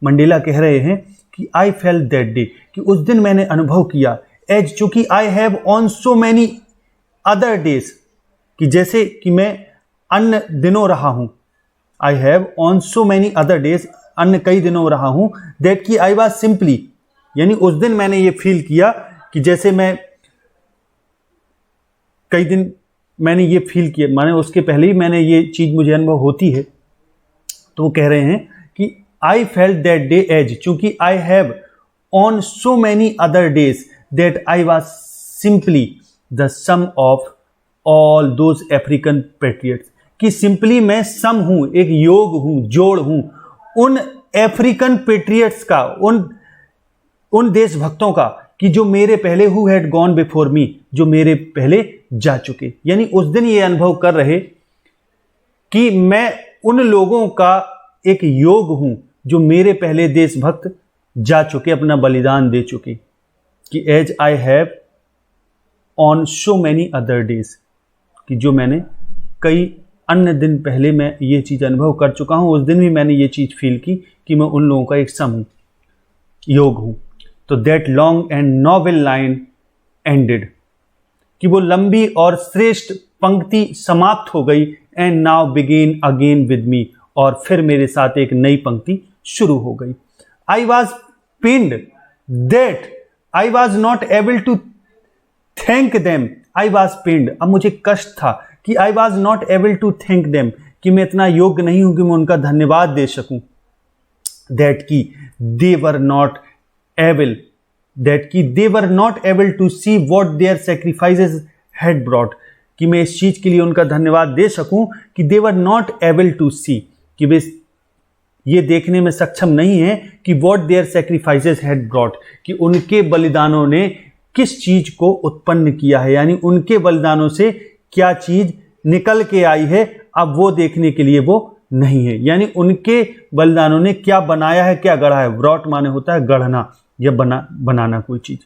मंडेला कह रहे हैं कि I felt that day, कि उस दिन मैंने अनुभव किया, एज चूंकि I have on so many other days, कि जैसे कि मैं अन्य दिनों रहा हूं, I have on so many other days, अन्य कई दिनों रहा हूं, that कि I was simply, यानी उस दिन मैंने ये फील किया कि जैसे मैं कई दिन मैंने ये फील किया, माने उसके पहले ही मैंने ये चीज़ मुझे अनुभव होती है। तो वो कह रहे हैं कि I felt that day as, चूंकि I have on so many other days that I was simply the sum of all those African patriots, कि सिंपली मैं सम हूं, एक योग हूं, जोड़ हूं उन अफ्रीकन पैट्रियट्स का, उन देशभक्तों का, कि जो मेरे पहले who had gone before me, जो मेरे पहले जा चुके। यानी उस दिन ये अनुभव कर रहे कि मैं उन लोगों का एक योग हूं जो मेरे पहले देशभक्त जा चुके, अपना बलिदान दे चुके, कि as I have on so many other days, कि जो मैंने कई अन्य दिन पहले मैं ये चीज़ अनुभव कर चुका हूं, उस दिन भी मैंने ये चीज़ फील की कि मैं उन लोगों का एक सम हूं, योग हूं। तो that long and noble line ended, कि वो लंबी और श्रेष्ठ पंक्ति समाप्त हो गई, and now begin again with me, और फिर मेरे साथ एक नई पंक्ति शुरू हो गई। I was pained that I was not able to thank them, I was pained, अब मुझे कष्ट था कि I was not able to thank them, कि मैं इतना योग्य नहीं हूं कि मैं उनका धन्यवाद दे सकूं। दैट की दे वर नॉट एबल, that कि they were not able to see what their sacrifices had brought, कि मैं इस चीज़ के लिए उनका धन्यवाद दे सकूं कि they were not able to see, कि वे ये देखने में सक्षम नहीं हैं कि what their sacrifices had brought, कि उनके बलिदानों ने किस चीज़ को उत्पन्न किया है, यानी उनके बलिदानों से क्या चीज़ निकल के आई है, अब वो देखने के लिए वो नहीं है। यानी उनके बलिदानों ने क्या बनाया है, क्या गढ़ा है। ब्रॉट माने होता है गढ़ना या बनाना कोई चीज।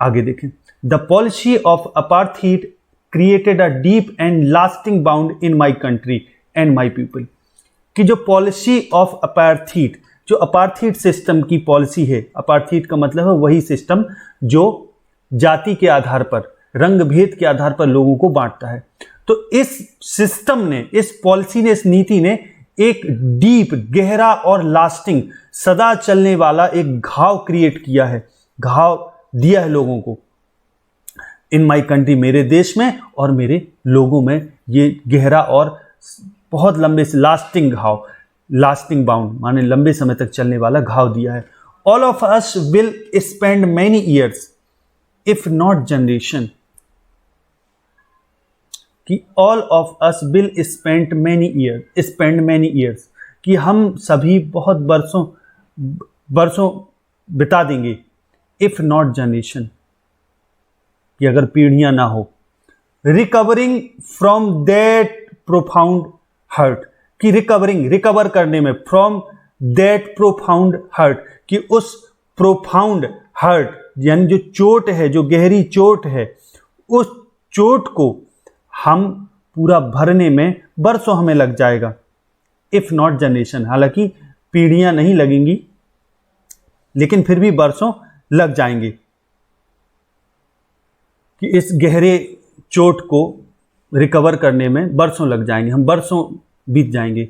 आगे देखें, the policy of apartheid created a deep and lasting bound in my country and my people, कि जो पॉलिसी ऑफ अपार्थीड, जो अपार्थीड सिस्टम की पॉलिसी है, अपार्थीड का मतलब है वही सिस्टम जो जाति के आधार पर, रंग भेद के आधार पर लोगों को बांटता है। तो इस सिस्टम ने, इस पॉलिसी ने, इस नीति ने एक डीप, गहरा और लास्टिंग, सदा चलने वाला एक घाव क्रिएट किया है, घाव दिया है लोगों को। इन माई कंट्री, मेरे देश में और मेरे लोगों में ये गहरा और बहुत लंबे से लास्टिंग घाव, लास्टिंग बाउंड माने लंबे समय तक चलने वाला घाव दिया है। All of us will spend many years if not generation, कि all of us will spend many years, कि हम सभी बहुत बरसों बिता देंगे, इफ नॉट जनरेशन, कि अगर पीढ़ियां ना हो, recovering from that profound hurt, कि रिकवर करने में, फ्रॉम दैट प्रोफाउंड हर्ट, कि उस प्रोफाउंड हर्ट यानी जो चोट है, जो गहरी चोट है, उस चोट को हम पूरा भरने में बरसों हमें लग जाएगा। इफ नॉट जनरेशन, हालांकि पीढ़ियां नहीं लगेंगी लेकिन फिर भी बरसों लग जाएंगे, कि इस गहरे चोट को रिकवर करने में बरसों लग जाएंगे, हम बरसों बीत जाएंगे।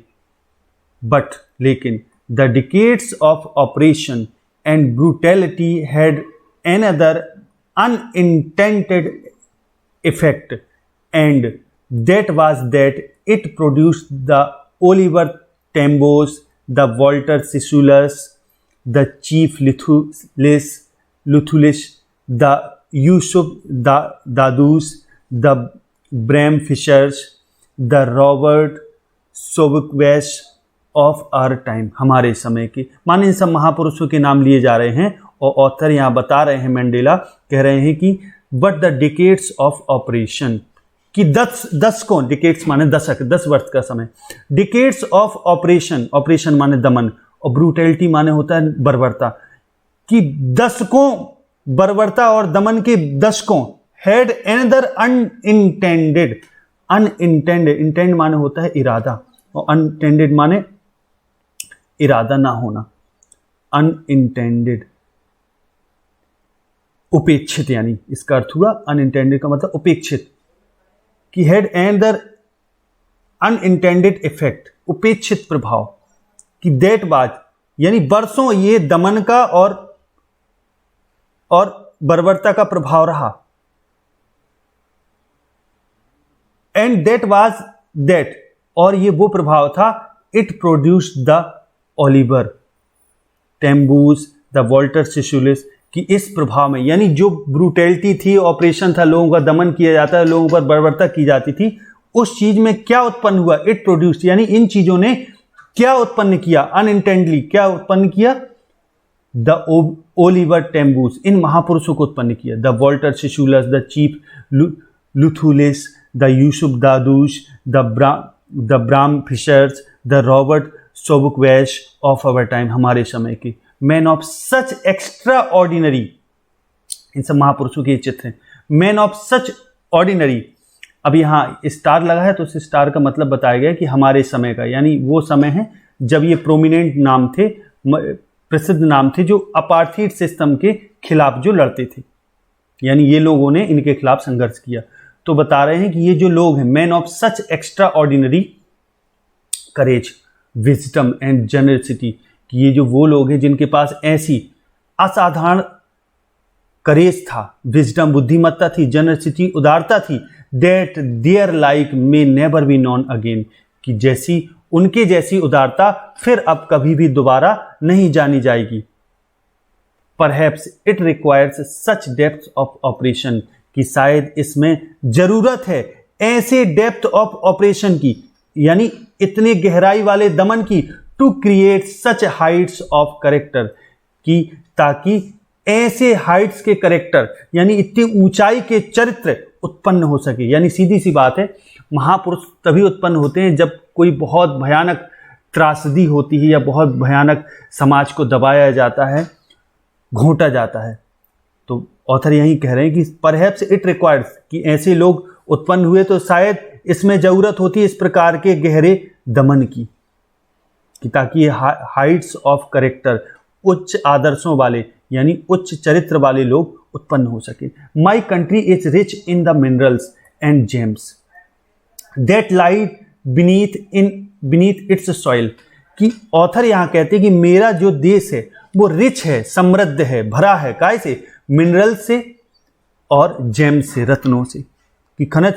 बट लेकिन The decades of oppression and brutality had another unintended effect, and that was that it produced the Oliver Tambos, the Walter Sissulus, the Chief Luthulus, the Yusuf Dadus, the Bram Fishers, the Robert Sobukwesh of our time, हमारे समय के। माने इन सब महापुरुषों के नाम लिए जा रहे हैं और ऑथर यहाँ बता रहे हैं, मंडेला कह रहे हैं कि but the decades of operation, कि 10 कौन, डिकेड्स माने दशक, 10 वर्ष का समय, डिकेड्स ऑफ ऑपरेशन, ऑपरेशन माने दमन और ब्रूटैलिटी माने होता है बर्बरता, कि दशकों बर्बरता और दमन के दशकों had another unintended, unintended, intend माने होता है इरादा और अनइंटेंडेड माने इरादा ना होना, अनइंटेंडेड उपेक्षित, यानी इसका अर्थ हुआ अनइंटेंडेड का मतलब उपेक्षित, कि हैड एंडर अनइंटेंडेड इफेक्ट, उपेक्षित प्रभाव, कि दैट वाज, यानी वर्षों ये दमन का और बर्बरता का प्रभाव रहा, एंड दैट वाज दैट, और ये वो प्रभाव था, it produced the Oliver Tambos, the Walter Sisulus, कि इस प्रभाव में, यानी जो ब्रूटैलिटी थी, ऑपरेशन था, लोगों का दमन किया जाता है, लोगों पर बर्बरता की जाती थी, उस चीज में क्या उत्पन्न हुआ, इट प्रोड्यूस्ड, यानी इन चीजों ने क्या उत्पन्न किया, अनइंटेंडली क्या उत्पन्न किया, द ओलिवर टेम्बूज, इन महापुरुषों को उत्पन्न किया, the Walter Sisulus, the chief Luthulis, the Yusuf Dadoos, the Bram Fischers, the Robert Sobukwes of our time, हमारे समय के, men of such extraordinary, इन सब महापुरुषों के चित्र हैं, मैन ऑफ सच ऑर्डिनरी। अब यहाँ स्टार लगा है तो उस स्टार का मतलब बताया गया कि हमारे समय का, यानी वो समय है जब ये प्रोमिनेंट नाम थे, प्रसिद्ध नाम थे, जो अपार्थाइड सिस्टम के खिलाफ जो लड़ते थे, यानी ये लोगों ने इनके खिलाफ संघर्ष किया। तो बता रहे हैं कि ये जो लोग हैं, men of such extraordinary courage, wisdom and generosity, कि ये जो वो लोग हैं जिनके पास ऐसी असाधारण करेज था, विजडम बुद्धिमत्ता थी, जनरसिटी उदारता थी, that their like may never be known again, कि जैसी उनके जैसी उदारता फिर अब कभी भी दोबारा नहीं जानी जाएगी। Perhaps it requires such depth of operation, कि शायद इसमें जरूरत है ऐसे डेप्थ ऑफ ऑपरेशन की, यानी इतने गहराई वाले दमन की, to create such heights of character, कि ताकि ऐसे हाइट्स के करेक्टर, यानी इतनी ऊंचाई के चरित्र उत्पन्न हो सके। यानी सीधी सी बात है, महापुरुष तभी उत्पन्न होते हैं जब कोई बहुत भयानक त्रासदी होती है या बहुत भयानक समाज को दबाया जाता है, घोंटा जाता है। तो ऑथर यही कह रहे हैं कि परहैप्स इट रिक्वायर्स, कि ऐसे लोग उत्पन्न हुए तो शायद इसमें जरूरत होती है इस प्रकार के गहरे दमन की, कि ताकि ये हाइट्स ऑफ करेक्टर, उच्च आदर्शों वाले यानी उच्च चरित्र वाले लोग उत्पन्न हो सके। My country is rich in the minerals and James that lie beneath it's soil, कि ऑथर यहाँ कहते हैं कि मेरा जो देश है वो रिच है, समृद्ध है, भरा है, काय से, मिनरल से और जेम्स से, रत्नों से, कि खनिज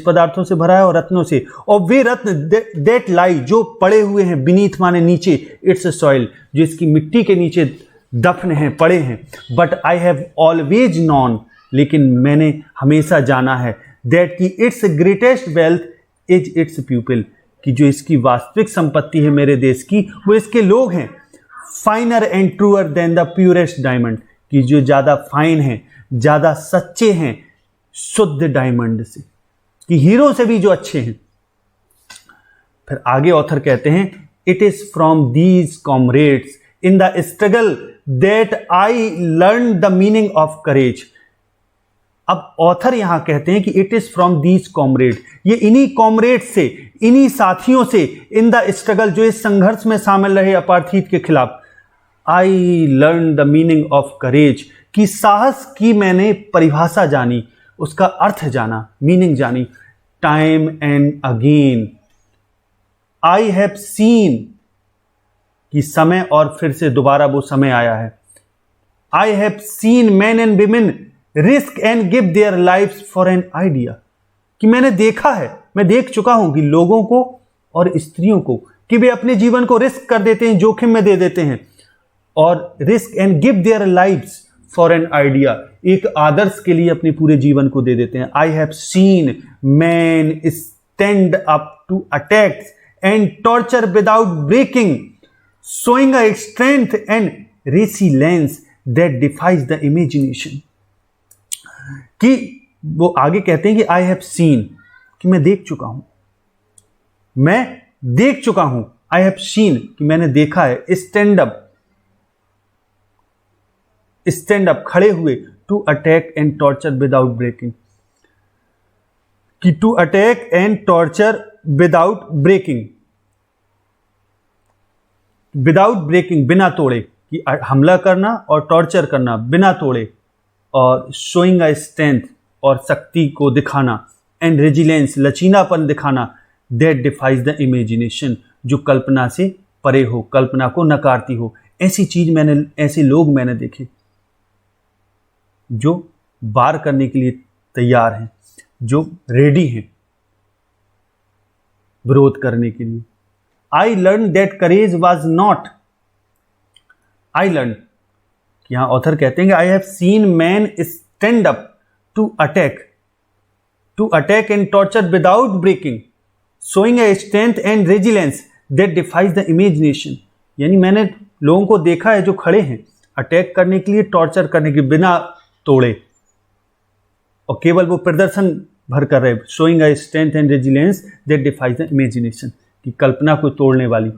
पदार्थों से भरा है और रत्नों से, और वे रत्न दैट लाई, जो पड़े हुए हैं, बीनीथ माने नीचे, इट्स सॉइल, जो इसकी मिट्टी के नीचे दफन हैं, पड़े हैं। But I have always non, लेकिन मैंने हमेशा जाना है, दैट की it's greatest wealth is it's people, कि जो इसकी वास्तविक संपत्ति है मेरे देश की, वो इसके लोग हैं। Finer and truer than the purest diamond, कि जो ज़्यादा फाइन हैं, ज़्यादा सच्चे हैं शुद्ध डायमंड से, कि हीरो से भी जो अच्छे हैं। फिर आगे ऑथर कहते हैं, it is from these comrades in the struggle that I learn the meaning of courage. अब ऑथर यहां कहते हैं कि it is from these comrade, ये इन्हीं कॉमरेड से, इन्हीं साथियों से, इन द स्ट्रगल, जो इस संघर्ष में शामिल रहे अपार्थाइड के खिलाफ, I learn the meaning of courage, कि साहस की मैंने परिभाषा जानी, उसका अर्थ जाना, मीनिंग जानी। Time and again I have scene कि समय और फिर से दोबारा वो समय आया है। I have seen men and women risk and give their lives for an idea, कि मैंने देखा है, मैं देख चुका हूं कि लोगों को और स्त्रियों को कि वे अपने जीवन को रिस्क कर देते हैं, जोखिम में दे देते हैं, और risk and give their lives for an idea, एक आदर्श के लिए अपने पूरे जीवन को दे देते हैं। I have seen men stand up to attacks and torture without breaking, showing a strength and resilience that defies the imagination. कि वो आगे कहते हैं कि आई हैव सीन, कि मैं देख चुका हूं, मैं देख चुका हूं। आई हैव सीन, कि मैंने देखा है। स्टैंड अप खड़े हुए, to attack and torture without breaking, कि to attack and torture without breaking, without breaking बिना तोड़े, कि हमला करना और टॉर्चर करना बिना तोड़े, और शोइंग अ स्ट्रेंथ और शक्ति को दिखाना, एंड रेजिलेंस लचीलापन दिखाना, दैट डिफाइज द इमेजिनेशन, जो कल्पना से परे हो, कल्पना को नकारती हो। ऐसी चीज मैंने, ऐसे लोग मैंने देखे जो वार करने के लिए तैयार हैं, जो रेडी हैं विरोध करने के लिए। I learn that courage was not, I learn, यहां ऑथर कहते हैं कि I have seen men stand up to attack and torture without breaking, showing a strength and resilience that defies the imagination, यानी मैंने लोगों को देखा है जो खड़े हैं अटैक करने के लिए, टॉर्चर करने के बिना तोड़े, और केवल वो प्रदर्शन भर कर रहे, showing a strength and resilience that defies the imagination, कि कल्पना को तोड़ने वाली,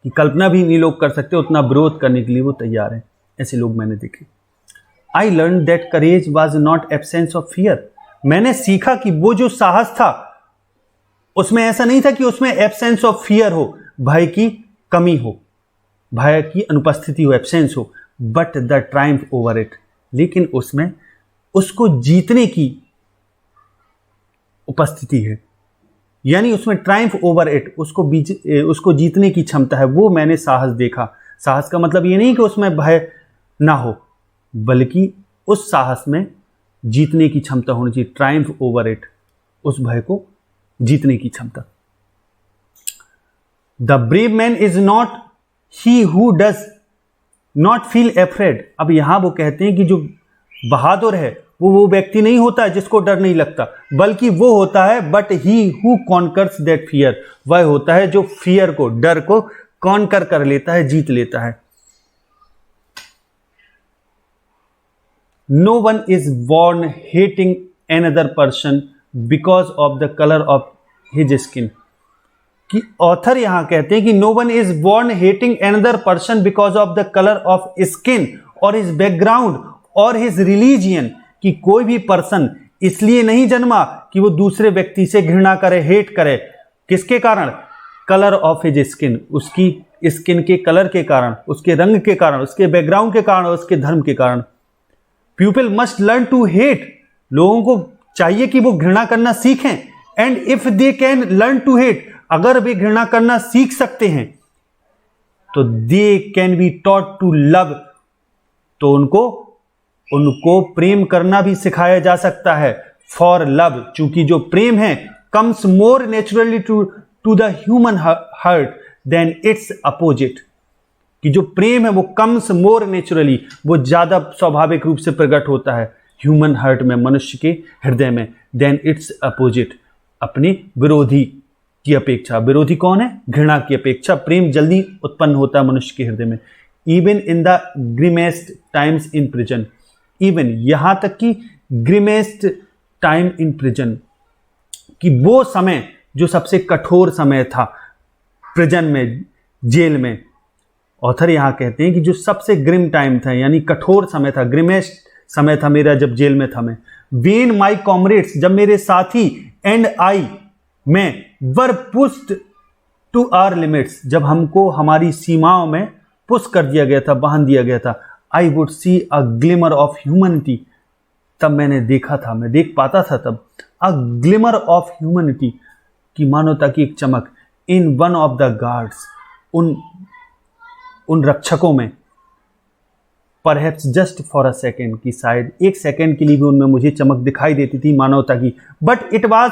कि कल्पना भी नहीं लोग कर सकते, उतना विरोध करने के लिए वो तैयार है। ऐसे लोग मैंने देखे। आई learn that courage was not absence of fear, मैंने सीखा कि वो जो साहस था उसमें ऐसा नहीं था कि उसमें एब्सेंस ऑफ फियर हो, भय की कमी हो, भय की अनुपस्थिति हो, एब्सेंस हो, but the Triumph over it, लेकिन उसमें उसको जीतने की उपस्थिति है, यानी उसमें ट्रायम्फ ओवर इट, उसको जीतने की क्षमता है। वो मैंने साहस देखा। साहस का मतलब ये नहीं कि उसमें भय ना हो, बल्कि उस साहस में जीतने की क्षमता होनी चाहिए, ट्रायम्फ ओवर इट, उस भय को जीतने की क्षमता। The brave man is not he who does not feel afraid, अब यहां वो कहते हैं कि जो बहादुर है वो व्यक्ति नहीं होता है जिसको डर नहीं लगता, बल्कि वो होता है but he who conquers that fear, वह होता है जो फियर को, डर को कॉन्कर कर लेता है, जीत लेता है। No one is born hating another person because of the colour of his skin, कि ऑथर यहां कहते हैं कि no one is born hating another person because of the colour of skin और हिज बैकग्राउंड और हिज रिलीजियन, कि कोई भी पर्सन इसलिए नहीं जन्मा कि वो दूसरे व्यक्ति से घृणा करे, हेट करे, किसके कारण? कलर ऑफ हिज स्किन, उसकी स्किन के कलर के कारण, उसके रंग के कारण, उसके बैकग्राउंड के कारण, उसके धर्म के कारण। People must learn to hate, लोगों को चाहिए कि वो घृणा करना सीखें। And if they can learn to hate, अगर वे घृणा करना सीख सकते हैं तो they can be taught to love, तो उनको प्रेम करना भी सिखाया जा सकता है। फॉर लव, चूंकि जो प्रेम है comes more naturally to the human heart than its opposite, कि जो प्रेम है वो कम्स मोर नेचुरली, वो ज्यादा स्वाभाविक रूप से प्रकट होता है ह्यूमन हार्ट में, मनुष्य के हृदय में, देन इट्स अपोजिट, अपने विरोधी की अपेक्षा। विरोधी कौन है? घृणा की अपेक्षा प्रेम जल्दी उत्पन्न होता है मनुष्य के हृदय में। Even in the grimmest times in prison, even यहां तक कि ग्रीमेस्ट टाइम इन प्रिजन, कि वो समय जो सबसे कठोर समय था प्रिजन में, जेल में, ऑथर यहां कहते हैं कि जो सबसे ग्रिम टाइम था, यानी कठोर समय था, ग्रिमेस्ट समय था मेरा जब जेल में था मैं। वेन माई कॉमरेड्स, जब मेरे साथी, एंड आई, मैं, वर पुश्ड टू आवर लिमिट्स, जब हमको हमारी सीमाओं में पुश कर दिया गया था, बांध दिया गया था। I would see a glimmer of humanity, तब मैंने देखा था, मैं देख पाता था तब, अ ग्लिमर ऑफ ह्यूमनिटी, की मानवता की एक चमक, in one of the guards, उन रक्षकों में, perhaps just for a second, कि शायद एक सेकेंड के लिए भी उनमें मुझे चमक दिखाई देती थी मानवता की, but it was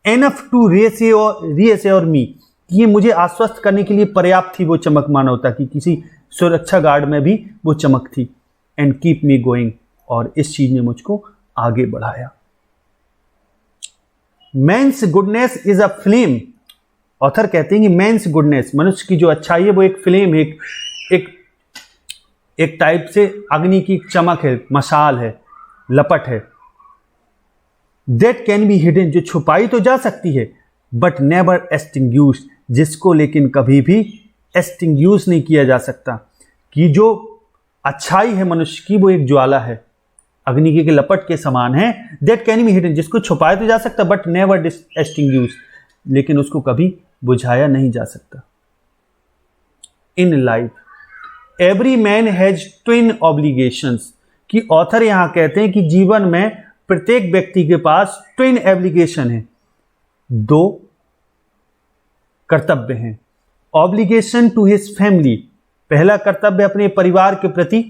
enough to reassure me, ये मुझे आश्वस्त करने के लिए पर्याप्त थी वो चमक मानवता की, किसी सुरक्षा गार्ड में भी वो चमक थी, एंड कीप मी गोइंग, और इस चीज ने मुझको आगे बढ़ाया। Man's goodness is a flame, author कहते हैं कि मैंस गुडनेस, मनुष्य की जो अच्छाई है वो एक फ्लेम है, एक टाइप से अग्नि की चमक है, मशाल है, लपट है, दैट कैन बी हिडन, जो छुपाई तो जा सकती है, बट नेवर एक्सटिंग्यूश, जिसको लेकिन कभी भी एक्सटिंग्यूश नहीं किया जा सकता, कि जो अच्छाई है मनुष्य की वो एक ज्वाला है, अग्नि के लपट के समान है, दैट कैन बी हिडन, जिसको छुपाया तो जा सकता बट नेवर एक्सटिंग्यूश, लेकिन उसको कभी बुझाया नहीं जा सकता। In life every man has twin obligations, कि ऑथर यहां कहते हैं कि जीवन में प्रत्येक व्यक्ति के पास ट्विन ऑब्लिगेशन है, दो कर्तव्य हैं। ऑब्लिगेशन टू हिज फैमिली, पहला कर्तव्य अपने परिवार के प्रति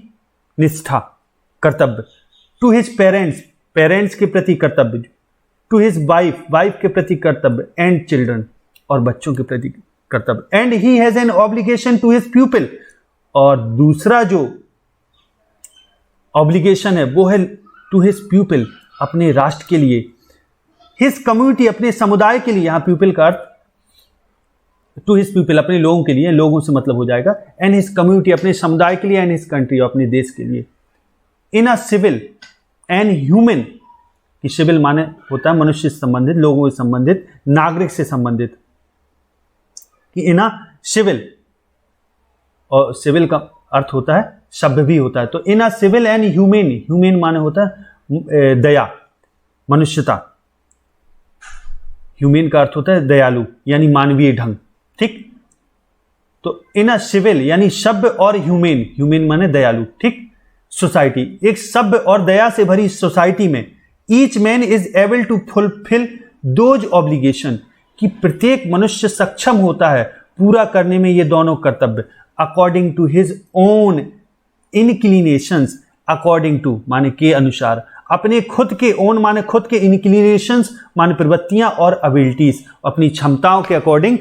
निष्ठा, कर्तव्य, टू हिज पेरेंट्स, पेरेंट्स के प्रति कर्तव्य, टू हिज वाइफ के प्रति कर्तव्य, एंड चिल्ड्रन, और बच्चों के प्रति कर्तव्य, and he has an obligation to his people, और दूसरा जो ऑब्लिगेशन है वो है टू हिज पीपल, अपने राष्ट्र के लिए, हिज कम्युनिटी, अपने समुदाय के लिए, यहां पीपल का अर्थ टू हिज पीपल, अपने लोगों के लिए, लोगों से मतलब हो जाएगा, एंड हिज कम्युनिटी, अपने समुदाय के लिए, एंड हिज कंट्री, अपने देश के लिए। इन अ सिविल एंड ह्यूमन, कि सिविल माने होता है मनुष्य से संबंधित, लोगों से संबंधित, नागरिक से संबंधित, कि इन अ सिविल, और सिविल का अर्थ होता है सभ्य भी होता है, तो in a civil and humane, humane माने होता है दया, मनुष्यता, ह्यूमेन का अर्थ होता है दयालु यानी मानवीय ढंग, ठीक। तो इन अ सिविल यानी सभ्य और ह्यूमेन, ह्यूमेन माने दयालु, ठीक, सोसाइटी, एक सभ्य और दया से भरी सोसाइटी में, each man is able to fulfil those obligation, कि प्रत्येक मनुष्य सक्षम होता है पूरा करने में ये दोनों कर्तव्य, according to his own inclinations, according to माने के अनुसार, अपने खुद के, ओन माने खुद के, इनक्लिनेशंस माने प्रवृत्तियां और एबिलिटीज, अपनी क्षमताओं के अकॉर्डिंग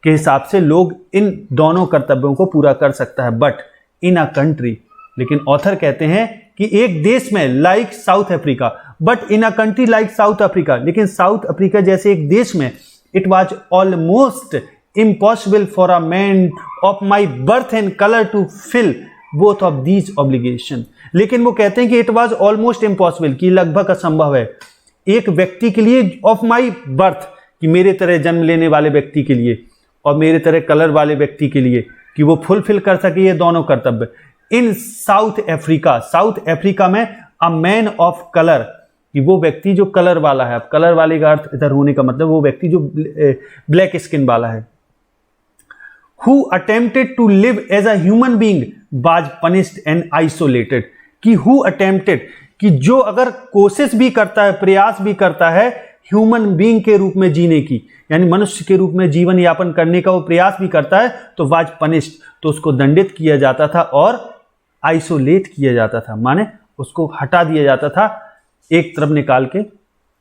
के हिसाब से लोग इन दोनों कर्तव्यों को पूरा कर सकता है, बट इन अ कंट्री, लेकिन ऑथर कहते हैं कि एक देश में like South Africa, but in a country like South Africa, लेकिन साउथ अफ्रीका जैसे एक देश में, it was almost impossible for a man of my birth and colour to fill both of these obligation, लेकिन वो कहते हैं कि इट वाज ऑलमोस्ट इम्पॉसिबल, कि लगभग असंभव है एक व्यक्ति के लिए, ऑफ माई बर्थ, कि मेरे तरह जन्म लेने वाले व्यक्ति के लिए, और मेरे तरह कलर वाले व्यक्ति के लिए, कि वो फुलफिल कर सके ये दोनों कर्तव्य। इन साउथ अफ्रीका, साउथ अफ्रीका में अ मैन ऑफ कलर, कि वो व्यक्ति जो कलर वाला है, अब कलर वाले का अर्थ इधर होने का मतलब वो व्यक्ति जो ब्लैक स्किन वाला है, who attempted to live as a human being was punished and isolated, कि हु अटेम्प्टेड, कि जो अगर कोशिश भी करता है, प्रयास भी करता है ह्यूमन बीइंग के रूप में जीने की, यानी मनुष्य के रूप में जीवन यापन करने का वो प्रयास भी करता है, तो वाज पनिश्ड, तो उसको दंडित किया जाता था और आइसोलेट किया जाता था, माने उसको हटा दिया जाता था, एक तरफ निकाल के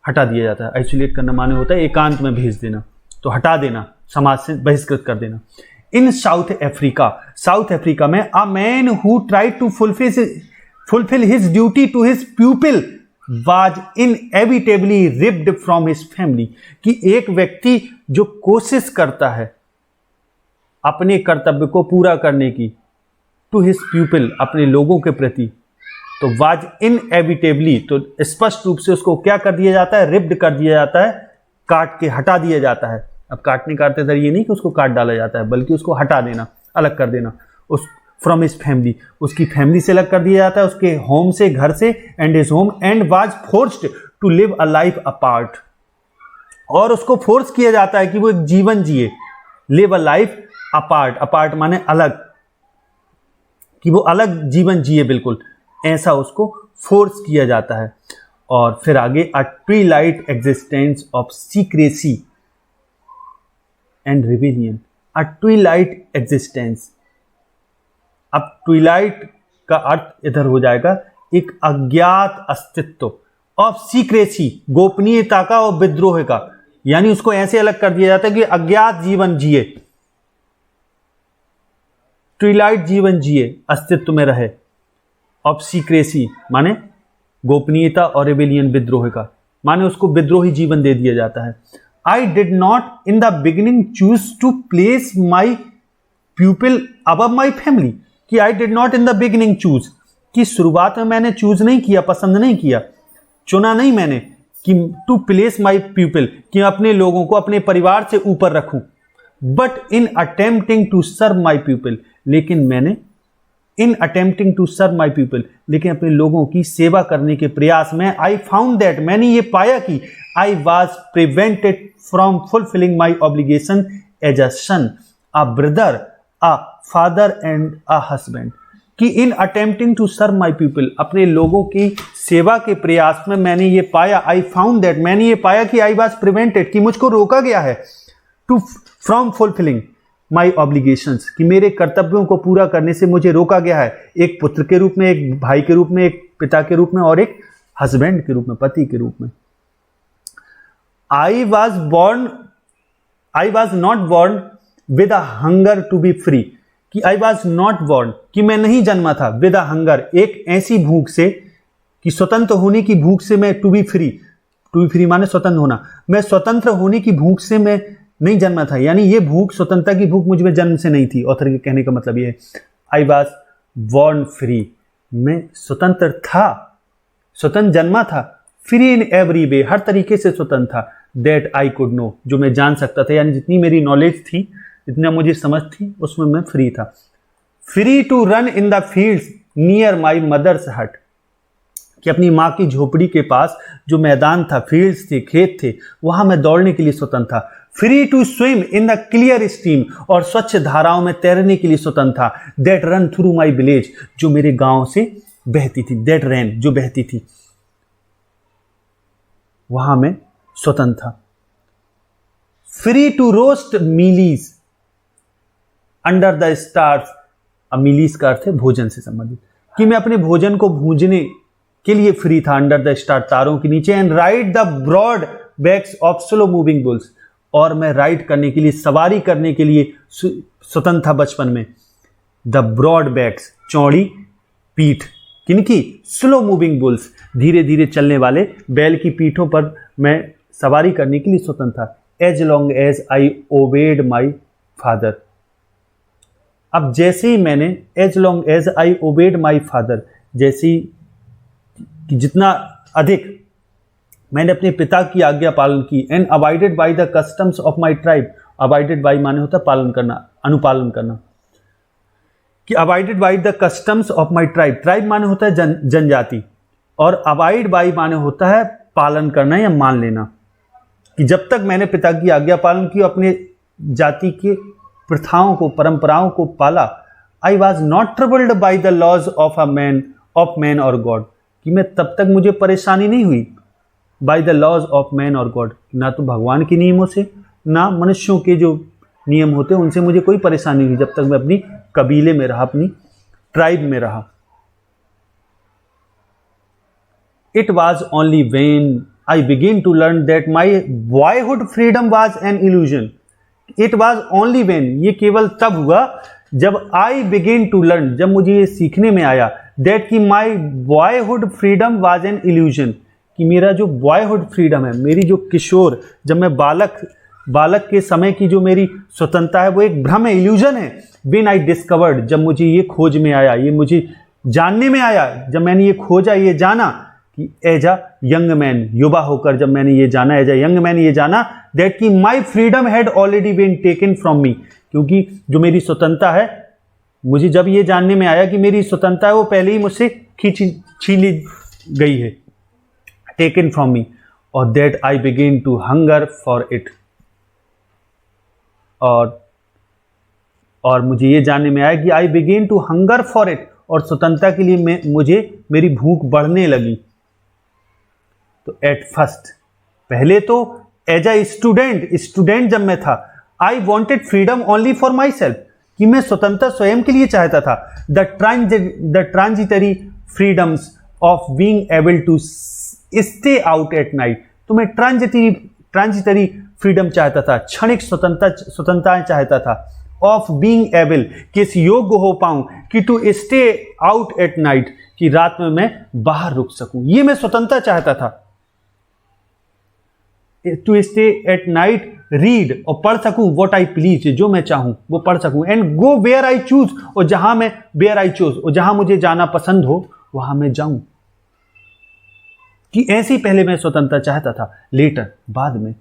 हटा दिया जाता है। आइसोलेट करना माने होता है एकांत में भेज देना, तो हटा देना, समाज से बहिष्कृत कर देना। In South Africa, South Africa में a man who tried to fulfil his duty to his people was inevitably ripped from his family, कि एक व्यक्ति जो कोशिश करता है अपने कर्तव्य को पूरा करने की, टू हिज पीपल, अपने लोगों के प्रति, तो वाज इनएविटेबली, तो स्पष्ट रूप से उसको क्या कर दिया जाता है, रिप्ड कर दिया जाता है, काट के हटा दिया जाता है। अब काटने का अर्थ इधर ये नहीं कि उसको काट डाला जाता है, बल्कि उसको हटा देना, अलग कर देना, उस फ्रॉम हिज फैमिली, उसकी फैमिली से अलग कर दिया जाता है, उसके होम से, घर से, and his home, and was forced to live a life apart, और उसको फोर्स किया जाता है कि वो एक जीवन जिए, live a life apart, apart माने अलग, कि वो अलग जीवन जिए, बिल्कुल ऐसा उसको फोर्स किया जाता है। और फिर आगे a twilight existence of secrecy and rebellion, a twilight existence. अब ट्विलाइट का अर्थ इधर हो जाएगा एक अज्ञात अस्तित्व, ऑफ सीक्रेसी, गोपनीयता का और विद्रोह का, यानी उसको ऐसे अलग कर दिया जाता है कि अज्ञात जीवन जिए, ट्विलाइट जीवन जिए, अस्तित्व में रहे। ऑफ सीक्रेसी माने गोपनीयता और रेबेलियन विद्रोह का, माने उसको विद्रोही जीवन दे दिया जाता है। I did not in the beginning choose to place my people above my family, कि I did not in the beginning choose, कि शुरुआत में मैंने चूज नहीं किया, पसंद नहीं किया, चुना नहीं मैंने कि टू प्लेस माई पीपल, कि अपने लोगों को अपने परिवार से ऊपर रखूं, but in attempting to serve my people, लेकिन मैंने in attempting to serve my people, लेकिन अपने लोगों की सेवा करने के प्रयास में, आई फाउंड दैट, मैंने ये पाया कि I was prevented from fulfilling my obligation as a son, a brother, a father and a husband, कि in attempting to serve my people, अपने लोगों की सेवा के प्रयास में मैंने ये पाया, आई फाउंड दैट, मैंने ये पाया कि आई वॉज प्रिवेंटेड, कि मुझको रोका गया है, to from fulfilling my obligations, कि मेरे कर्तव्यों को पूरा करने से मुझे रोका गया है, एक पुत्र के रूप में, एक भाई के रूप में, एक पिता के रूप में, और एक हस्बैंड के रूप में, पति के रूप में। I was not born with a hunger to be free, कि आई वॉज नॉट बॉर्न, कि मैं नहीं जन्मा था, विद अ हंगर, एक ऐसी भूख से, कि स्वतंत्र होने की भूख से मैं, टू बी फ्री माने स्वतंत्र होना, मैं स्वतंत्र होने की भूख से मैं नहीं जन्मा था, यानी ये भूख, स्वतंत्रता की भूख मुझ में जन्म से नहीं थी। ऑथर के कहने का मतलब ये है, आई वॉज बॉर्न फ्री, मैं स्वतंत्र था, स्वतंत्र जन्मा था, फ्री इन एवरी वे, हर तरीके से स्वतंत्र था, दैट आई कुड नो, जो मैं जान सकता था, यानी जितनी मेरी नॉलेज थी, जितना मुझे समझ थी, उसमें मैं फ्री था। Free to run in the fields near my mother's hut, कि अपनी माँ की झोपड़ी के पास जो मैदान था, फील्ड्स थे, खेत थे, वहां मैं दौड़ने के लिए स्वतंत्र था। Free to swim in the clear stream, और स्वच्छ धाराओं में तैरने के लिए स्वतंत्र था, that run through my village, जो मेरे गांव से बहती थी, दैट रैन, जो बहती थी, वहां मैं स्वतंत्र था। Free to roast mealies under the stars, mealies का अर्थ है भोजन से संबंधित, कि मैं अपने भोजन को भूंजने के लिए फ्री था, अंडर द स्टार, तारों के नीचे, and ride the broad backs of slow moving bulls, और मैं राइड करने के लिए, सवारी करने के लिए स्वतंत्र था बचपन में। द ब्रॉड बैक्स, चौड़ी पीठ, किनकी? स्लो मूविंग बुल्स, धीरे धीरे चलने वाले बैल की पीठों पर मैं सवारी करने के लिए स्वतंत्र था। As long as I obeyed my father, अब जैसे ही मैंने, as long as I obeyed my father, जैसे ही कि जितना अधिक मैंने अपने पिता की आज्ञा पालन की, and abided by the customs of my tribe, abided by माने होता है पालन करना, अनुपालन करना, कि abided by the customs of my tribe, tribe माने होता है जनजाति, और अबाइड बाई माने होता है पालन करना या मान लेना, कि जब तक मैंने पिता की आज्ञा पालन की, अपने जाति के प्रथाओं को, परंपराओं को पाला, I was not troubled by the laws of man और गॉड, कि मैं तब तक मुझे परेशानी नहीं हुई, by the laws of man और गॉड, ना तो भगवान के नियमों से, ना मनुष्यों के जो नियम होते हैं उनसे मुझे कोई परेशानी हुई, जब तक मैं अपनी कबीले में रहा, अपनी ट्राइब में रहा। It was only when I begin to learn that my boyhood freedom was an illusion, it was only when, ये केवल तब हुआ जब आई बिगिन टू लर्न, जब मुझे ये सीखने में आया, दैट कि my boyhood freedom was an illusion, कि मेरा जो बॉयहुड फ्रीडम है, मेरी जो किशोर, जब मैं बालक के समय की जो मेरी स्वतंत्रता है, वो एक भ्रम है, इल्यूजन है। व्हेन आई डिस्कवर्ड, जब मुझे ये खोज में आया, ये मुझे जानने में आया, जब मैंने ये खोजा, ये जाना कि एज अ यंग मैन, युवा होकर जब मैंने ये जाना, एज अ यंग मैन ये जाना, दैट कि my freedom had already been taken from me, क्योंकि जो मेरी स्वतंत्रता है, मुझे जब ये जानने में आया कि मेरी स्वतंत्रता है वो पहले ही मुझसे छीन ली गई है, टेकन फ्रॉम मी, और that I begin to hunger for it, और मुझे ये जानने में आया कि I begin to hunger for it, और स्वतंत्रता के लिए मुझे मेरी भूख बढ़ने लगी। तो एट फर्स्ट, पहले तो एज अ स्टूडेंट जब मैं था, I wanted freedom only for myself, कि मैं स्वतंत्रता स्वयं के लिए चाहता था। The transitory freedoms of being able to stay out at night, तो मैं ट्रांजिटरी फ्रीडम चाहता था, क्षणिक स्वतंत्रता चाहता था। ऑफ बीइंग एबल, कि इस योग्य हो पाऊं कि to stay out at night, कि रात में मैं बाहर रुक सकूं, ये मैं स्वतंत्रता चाहता था। To stay at night, read, और पढ़ सकूं व्हाट आई प्लीज, जो मैं चाहूं वो पढ़ सकूं। And go where I choose, और जहां मैं वेयर आई चूज, और जहां मुझे जाना पसंद हो वहां मैं जाऊं। कि ऐसी पहले मैं स्वतंत्रता चाहता था। लेटर, बाद में,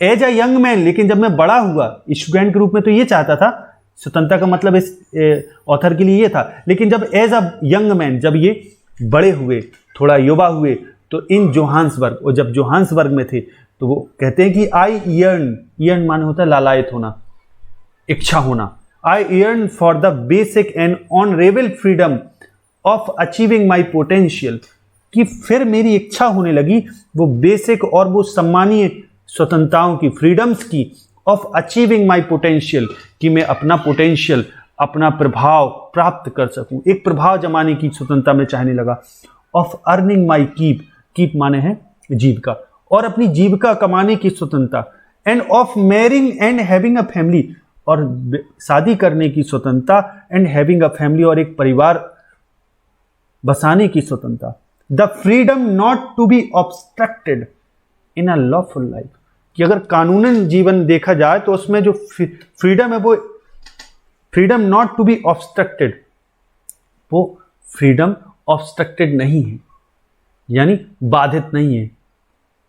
एज अ यंग मैन, लेकिन जब मैं बड़ा हुआ स्टूडेंट के रूप में तो ये चाहता था, स्वतंत्रता का मतलब इस ऑथर के लिए ये था। लेकिन जब एज अ यंग मैन, जब ये बड़े हुए, थोड़ा युवा हुए, तो इन जोहान्सबर्ग, और जब जोहान्सबर्ग में थे तो वो कहते हैं कि आई ईयर्न माने होता है लालायत होना, इच्छा होना। I yearn for the basic and honourable freedom of achieving my potential, कि फिर मेरी इच्छा होने लगी वो बेसिक और वो सम्मानीय स्वतंत्रताओं की, फ्रीडम्स की, ऑफ अचीविंग माई पोटेंशियल, कि मैं अपना पोटेंशियल, अपना प्रभाव प्राप्त कर सकूं, एक प्रभाव जमाने की स्वतंत्रता में चाहने लगा। ऑफ अर्निंग माई कीप माने है जीविका, और अपनी जीविका कमाने की स्वतंत्रता। End of marrying and having a family, और शादी करने की स्वतंत्रता। एंड हैविंग अ फैमिली, और एक परिवार बसाने की स्वतंत्रता। The freedom not to be obstructed in a lawful life, कि अगर कानूनन जीवन देखा जाए तो उसमें जो फ्रीडम है वो freedom not to be obstructed, वो फ्रीडम ऑब्स्ट्रक्टेड नहीं है, यानी बाधित नहीं है।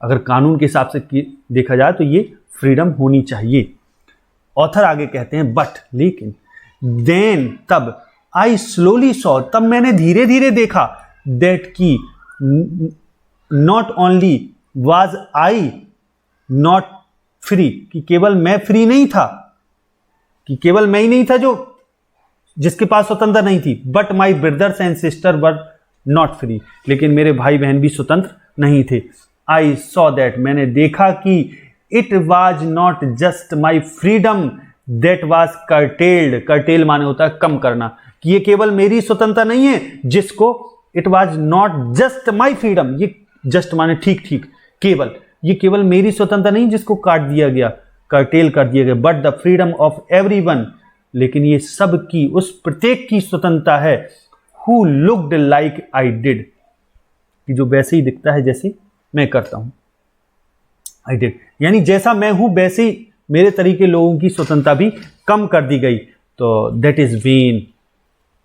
अगर कानून के हिसाब से देखा जाए तो ये फ्रीडम होनी चाहिए। ऑथर आगे कहते हैं बट, लेकिन, देन, तब, आई स्लोली सॉ, तब मैंने धीरे धीरे देखा, दैट की not only was I not free, कि केवल मैं फ्री नहीं था, कि केवल मैं ही नहीं था जो जिसके पास स्वतंत्रता नहीं थी, but my brothers and sister were not free, लेकिन मेरे भाई बहन भी स्वतंत्र नहीं थे। आई सॉ दैट, मैंने देखा कि it was not just my freedom that was curtailed माने होता है कम करना, कि ये केवल मेरी स्वतंत्रता नहीं है जिसको, it was not just my freedom, ये जस्ट माने ठीक, केवल, ये केवल मेरी स्वतंत्रता नहीं जिसको काट दिया गया, कर्टेल कर दिया गया, but the freedom of everyone, लेकिन ये सब की, उस प्रत्येक की स्वतंत्रता है, who looked like I did, कि जो वैसे ही दिखता है जैसे मैं करता हूं। आई डिड, यानी जैसा मैं हूं वैसे ही मेरे तरीके लोगों की स्वतंत्रता भी कम कर दी गई। तो that is when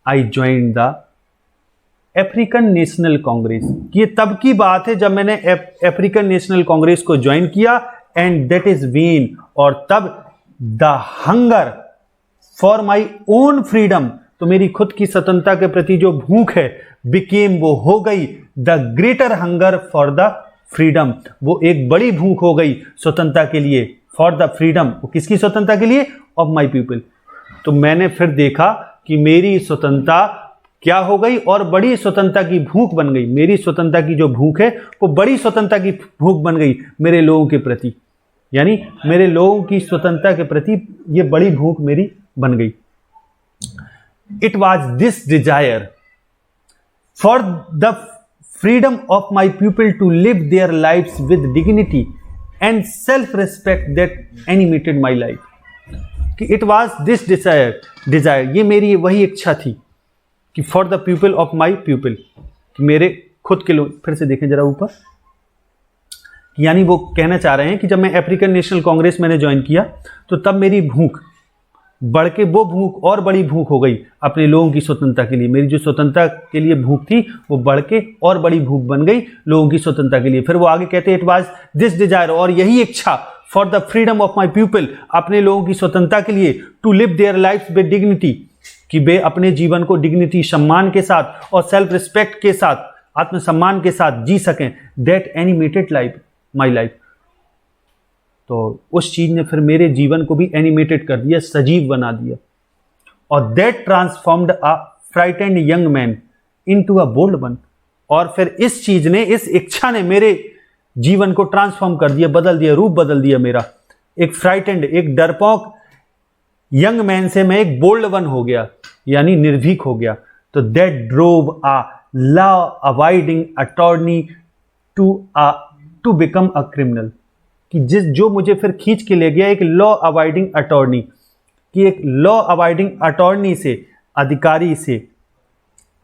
I join the African National Congress, ये तब की बात है जब मैंने अफ्रीकन नेशनल कांग्रेस को ज्वाइन किया। एंड दैट इज व्हेन, और तब, the hunger for my own freedom, तो मेरी खुद की स्वतंत्रता के प्रति जो भूख है, बिकेम, वो हो गई, the greater hunger for the freedom, वो एक बड़ी भूख हो गई स्वतंत्रता के लिए, फॉर द फ्रीडम, वो किसकी स्वतंत्रता के लिए, ऑफ माई पीपल। तो मैंने फिर देखा कि मेरी स्वतंत्रता क्या हो गई, और बड़ी स्वतंत्रता की भूख बन गई। मेरी स्वतंत्रता की जो भूख है वो बड़ी स्वतंत्रता की भूख बन गई मेरे लोगों के प्रति, यानी मेरे लोगों की स्वतंत्रता के प्रति ये बड़ी भूख मेरी बन गई। It was this desire for the freedom of my people to live their lives with dignity and self respect that animated my life, कि इट वॉज दिस डिजायर, ये मेरी वही इच्छा थी कि for the people of my people, कि मेरे खुद के लोग, फिर से देखें जरा ऊपर, यानी वो कहना चाह रहे हैं कि जब मैं अफ्रीकन नेशनल कांग्रेस मैंने ज्वाइन किया तो तब मेरी भूख बढ़ के वो भूख और बड़ी भूख हो गई अपने लोगों की स्वतंत्रता के लिए। मेरी जो स्वतंत्रता के लिए भूख थी वो बढ़ के और बड़ी भूख बन गई लोगों की स्वतंत्रता के लिए। फिर वो आगे कहते हैं इट वाज दिस डिजायर, और यही इच्छा, for the freedom of my people, अपने लोगों की स्वतंत्रता के लिए, to live their life with dignity, कि वे अपने जीवन को डिग्निटी, सम्मान के साथ और सेल्फ रिस्पेक्ट के साथ, आत्मसम्मान के साथ जी सकें। That animated life my life, तो उस चीज ने फिर मेरे जीवन को भी एनिमेटेड कर दिया, सजीव बना दिया। और that transformed a frightened young man into a bold one, और फिर इस चीज ने, इस इच्छा ने मेरे जीवन को ट्रांसफॉर्म कर दिया, बदल दिया, रूप बदल दिया मेरा, एक फ्राइटेंड, एक डरपोक यंग मैन से मैं एक बोल्ड वन हो गया, यानी निर्भीक हो गया। तो that drove a law avoiding attorney to become a criminal, कि जो मुझे फिर खींच के ले गया एक लॉ अवॉइडिंग अटॉर्नी, कि एक लॉ अवॉइडिंग अटॉर्नी से, अधिकारी से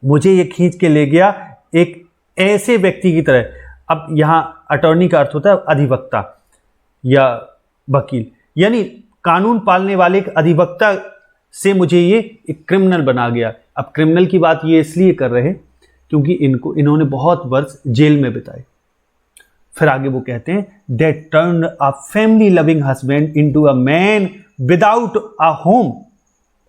मुझे ये खींच के ले गया एक ऐसे व्यक्ति की तरह। अब यहां अटॉर्नी का अर्थ होता है अधिवक्ता या वकील, यानी कानून पालने वाले एक अधिवक्ता से मुझे ये एक क्रिमिनल बना गया। अब क्रिमिनल की बात ये इसलिए कर रहे हैं क्योंकि इन्होंने बहुत वर्ष जेल में बिताए। फिर आगे वो कहते हैं that turn a family loving husband into a man without a home,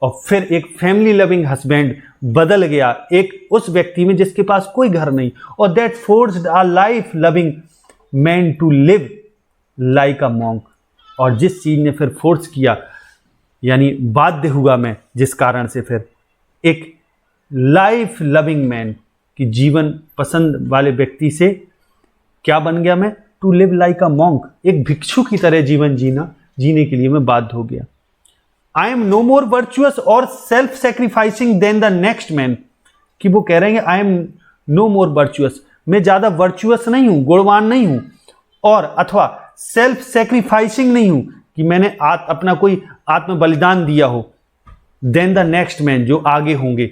और फिर एक फैमिली लविंग हस्बैंड बदल गया एक उस व्यक्ति में जिसके पास कोई घर नहीं। और that forced a life loving man to live like a monk, और जिस चीज ने फिर फोर्स किया, यानी बाध्य हुआ मैं, जिस कारण से फिर एक लाइफ लविंग मैन की जीवन पसंद वाले व्यक्ति से क्या बन गया मैं, to live like a monk, एक भिक्षु की तरह जीवन जीने के लिए मैं बाध्य हो गया। I am no more virtuous or self sacrificing than the next man, कि वो कह रहे हैं I am no more virtuous, मैं ज्यादा वर्चुअस नहीं हूं, गुणवान नहीं हूं, और अथवा सेल्फ सेक्रीफाइसिंग नहीं हूं कि मैंने अपना कोई आत्म बलिदान दिया हो, देन द नेक्स्ट मैन, जो आगे होंगे।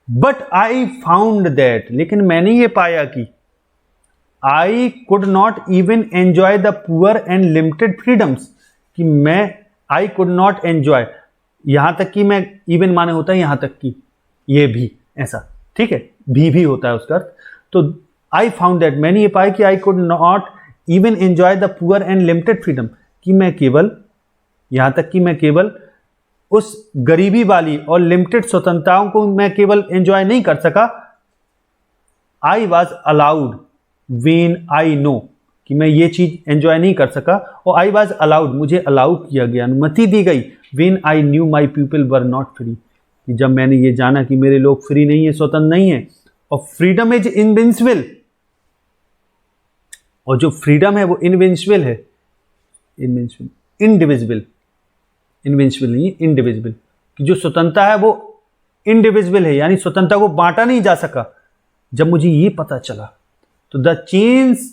बट आई फाउंड दैट, लेकिन मैंने ये पाया कि I could not even enjoy the poor and limited freedoms, कि मैं आई कुड नॉट एंजॉय, यहां तक कि मैं, इवन माने होता है यहां तक कि, ये भी ऐसा, ठीक है, भी होता है उसका अर्थ। तो आई फाउंड दैट, मैंने ये पाया कि I could not even enjoy the poor and limited freedom, कि मैं केवल, यहां तक कि मैं केवल उस गरीबी वाली और लिमिटेड स्वतंत्रताओं को मैं केवल एंजॉय नहीं कर सका। I was allowed when I know, कि मैं ये चीज एंजॉय नहीं कर सका, और आई वॉज अलाउड, मुझे अलाउ किया गया, अनुमति दी गई, when I knew my people were not free, कि जब मैंने ये जाना कि मेरे लोग फ्री नहीं है, स्वतंत्र नहीं है। और फ्रीडम इज इनविंसिबल, और जो फ्रीडम है वो इनविंसिबल है, इंडिविजिबल, इनविंसिबल नहीं, इंडिविजिबल, कि जो स्वतंत्रता है वो इंडिविजिबल है, यानी स्वतंत्रता को बांटा नहीं जा सका। जब मुझे ये पता चला, तो the chains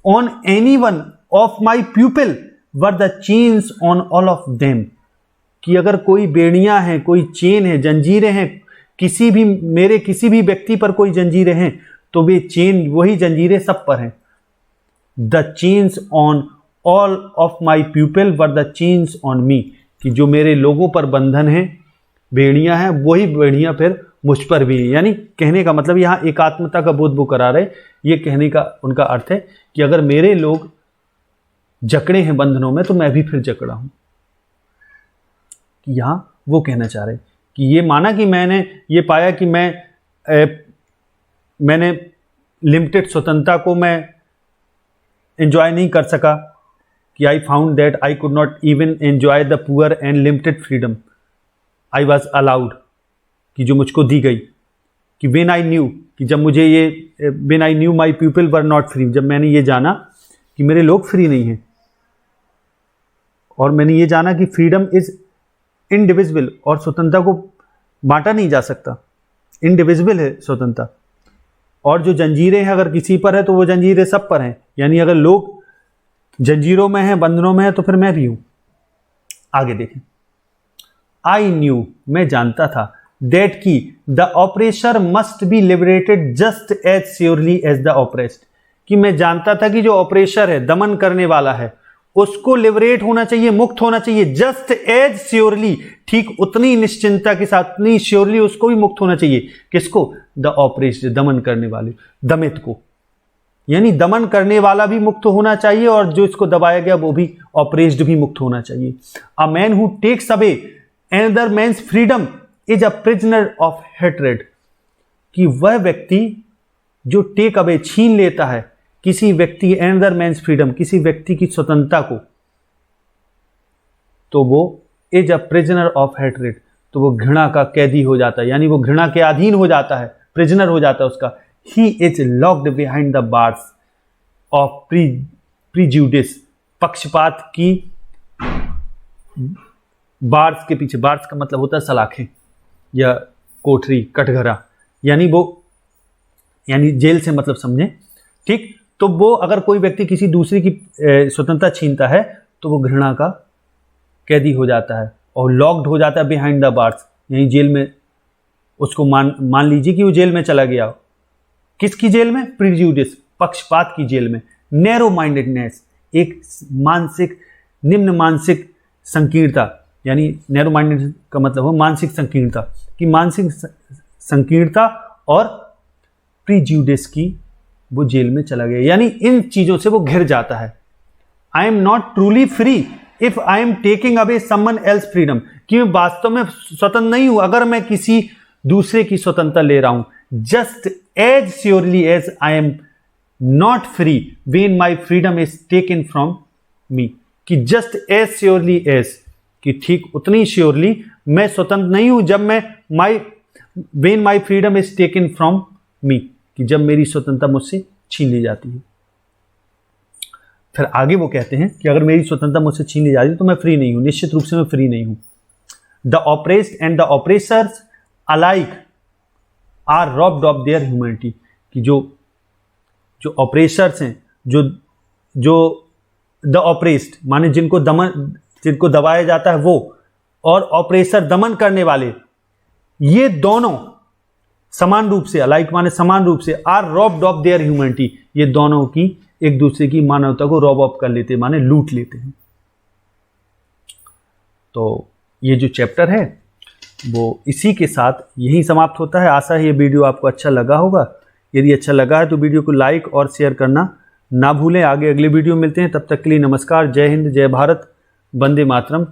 on any one of my प्यूपिल were the chains on all of them, कि अगर कोई बेड़ियां हैं, कोई चेन है, जंजीरें हैं, किसी भी व्यक्ति पर कोई जंजीरें हैं, तो वे चेन, वही जंजीरें सब पर हैं। The chains on all of my people were the chains on me, कि जो मेरे लोगों पर बंधन है, बेड़ियां हैं, वही बेड़ियां फिर मुझ पर भी है। यानी कहने का मतलब यहाँ एकात्मता का बोध वो करा रहे, ये कहने का उनका अर्थ है कि अगर मेरे लोग जकड़े हैं बंधनों में, तो मैं भी फिर जकड़ा हूं। यहां वो कहना चाह रहे कि ये माना कि मैंने ये पाया कि मैंने लिमिटेड स्वतंत्रता को मैं एंजॉय नहीं कर सका, कि I found that I could not even enjoy the poor and limited freedom I was allowed, कि जो मुझको दी गई, कि वेन आई न्यू, कि जब मुझे ये, when I knew my people were not free, जब मैंने ये जाना कि मेरे लोग फ्री नहीं हैं, और मैंने ये जाना कि फ्रीडम इज इनडिविजिबल, और स्वतंत्रता को बांटा नहीं जा सकता, इनडिविजिबल है स्वतंत्रता, और जो जंजीरें हैं अगर किसी पर है तो वो जंजीरें सब पर हैं, यानी अगर लोग जंजीरों में हैं, बंधनों में हैं, तो फिर मैं भी हूं। आगे देखें, आई न्यू, मैं जानता था, दैट की the oppressor must be liberated just as surely as the oppressed, कि मैं जानता था कि जो ऑपरेशर है, दमन करने वाला है, उसको लिबरेट होना चाहिए, मुक्त होना चाहिए, जस्ट एज श्योरली, ठीक उतनी निश्चिंतता के साथ, उतनी श्योरली उसको भी मुक्त होना चाहिए। किसको? द ऑपरेस्ड, दमन करने वाले, दमित को, यानी दमन करने वाला भी मुक्त होना चाहिए, और जो इसको दबाया गया वो भी, ऑपरेस्ड भी मुक्त होना चाहिए। A man who takes away another man's freedom is a prisoner of hatred, कि वह व्यक्ति जो टेक अवे, छीन लेता है किसी व्यक्ति, अनदर मैन्स फ्रीडम, किसी व्यक्ति की स्वतंत्रता को, तो वो is a prisoner of hatred, तो वो घृणा का कैदी हो जाता है, यानी वो घृणा के अधीन हो जाता है, प्रिजनर हो जाता है उसका। He is locked behind the bars of prejudice, पक्षपात की, बार्स के पीछे, बार्स का मतलब होता है सलाखें या कोठरी, कटघरा, यानी जेल से मतलब समझे, ठीक। तो वो अगर कोई व्यक्ति किसी दूसरे की स्वतंत्रता छीनता है तो वो घृणा का कैदी हो जाता है और लॉक्ड हो जाता है बिहाइंड द बार्स, यानी जेल में। उसको मान लीजिए कि वो जेल में चला गया। किसकी जेल में? प्रीजुडिस, पक्षपात की जेल में। नैरो माइंडेडनेस, एक मानसिक, निम्न मानसिक संकीर्णता, यानी नैरो माइंडेड का मतलब हो मानसिक संकीर्णता, कि मानसिक संकीर्णता और प्रीजुडिस की वो जेल में चला गया, यानी इन चीजों से वो घिर जाता है। आई am not truly free if I am taking away someone else freedom, कि मैं वास्तव में स्वतंत्र नहीं हूं अगर मैं किसी दूसरे की स्वतंत्रता ले रहा हूं। Just as surely as I am not free when my freedom is taken from me, कि जस्ट एज श्योरली एज, कि ठीक उतनी श्योरली मैं स्वतंत्र नहीं हूं जब मैं when my freedom is taken from me, कि जब मेरी स्वतंत्रता मुझसे छीन ली जाती है। फिर आगे वो कहते हैं कि अगर मेरी स्वतंत्रता मुझसे छीन ली जाती है तो मैं फ्री नहीं हूं, निश्चित रूप से मैं फ्री नहीं हूं। The oppressed and the oppressors alike are robbed of their humanity, कि जो ऑपरेसर्स हैं, जो द ऑपरेस्ड माने जिनको दबाया जाता है वो, और ऑपरेसर दमन करने वाले, ये दोनों समान रूप से, अलाइक माने समान रूप से, are robbed of their humanity, ये दोनों की एक दूसरे की मानवता को रॉब ऑफ कर लेते हैं, माने लूट लेते हैं। तो ये जो चैप्टर है वो इसी के साथ यही समाप्त होता है। आशा है ये वीडियो आपको अच्छा लगा होगा। यदि अच्छा लगा है तो वीडियो को लाइक और शेयर करना ना भूलें। आगे अगले वीडियो मिलते हैं, तब तक के लिए नमस्कार। जय हिंद, जय भारत, वंदे मातरम।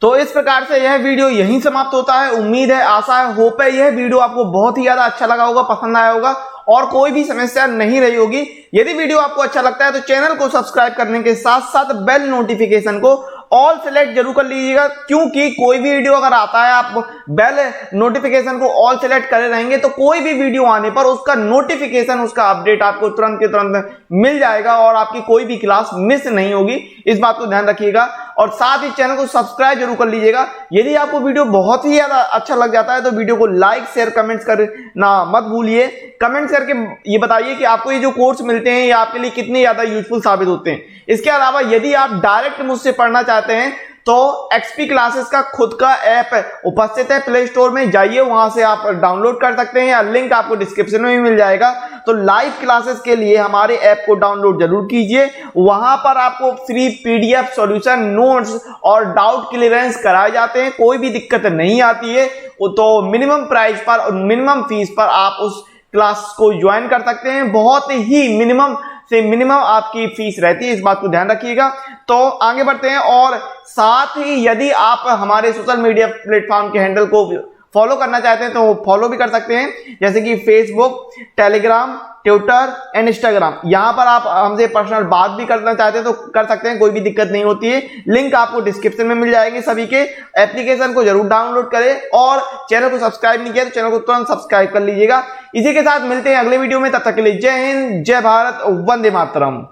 तो इस प्रकार से यह वीडियो यहीं समाप्त होता है। उम्मीद है, आशा है, होप है यह वीडियो आपको बहुत ही ज्यादा अच्छा लगा होगा, पसंद आया होगा और कोई भी समस्या नहीं रही होगी। यदि वीडियो आपको अच्छा लगता है तो चैनल को सब्सक्राइब करने के साथ साथ बेल नोटिफिकेशन को ऑल सेलेक्ट जरूर कर लीजिएगा, क्योंकि कोई भी वीडियो अगर आता है आप बेल नोटिफिकेशन को ऑल सेलेक्ट करे रहेंगे तो कोई भी वीडियो आने पर उसका नोटिफिकेशन, उसका अपडेट आपको तुरंत के तुरंत मिल जाएगा और आपकी कोई भी क्लास मिस नहीं होगी। इस बात को ध्यान रखिएगा और साथ ही चैनल को सब्सक्राइब जरूर कर लीजिएगा। यदि आपको वीडियो बहुत ही ज्यादा अच्छा लग जाता है तो वीडियो को लाइक, शेयर, कमेंट्स करना मत भूलिए। कमेंट्स करके ये बताइए कि आपको ये जो कोर्स मिलते हैं ये आपके लिए कितने ज्यादा यूजफुल साबित होते हैं। इसके अलावा यदि आप डायरेक्ट मुझसे पढ़ना चाहते हैं तो एक्सपी क्लासेस का खुद का ऐप उपस्थित है प्ले स्टोर में, जाइए वहां से आप डाउनलोड कर सकते हैं या लिंक आपको डिस्क्रिप्शन में भी मिल जाएगा। तो लाइव क्लासेस के लिए हमारे ऐप को डाउनलोड जरूर कीजिए। वहां पर आपको फ्री पीडीएफ सॉल्यूशन, नोट्स और डाउट क्लियरेंस कराए जाते हैं, कोई भी दिक्कत नहीं आती है। तो मिनिमम प्राइस पर और मिनिमम फीस पर आप उस क्लास को ज्वाइन कर सकते हैं। बहुत ही मिनिमम से मिनिमम आपकी फीस रहती है, इस बात को ध्यान रखिएगा। तो आगे बढ़ते हैं और साथ ही यदि आप हमारे सोशल मीडिया प्लेटफॉर्म के हैंडल को फॉलो करना चाहते हैं तो फॉलो भी कर सकते हैं, जैसे कि Facebook, Telegram, Twitter and Instagram. यहां पर आप हमसे पर्सनल बात भी करना चाहते हैं तो कर सकते हैं, कोई भी दिक्कत नहीं होती है। लिंक आपको डिस्क्रिप्शन में मिल जाएगी सभी के। एप्लीकेशन को जरूर डाउनलोड करें और चैनल को सब्सक्राइब नहीं किया तो चैनल को तुरंत सब्सक्राइब कर लीजिएगा। इसी के साथ मिलते हैं अगले वीडियो में, तब तक के लिए जय हिंद, जय भारत, वंदे मातरम।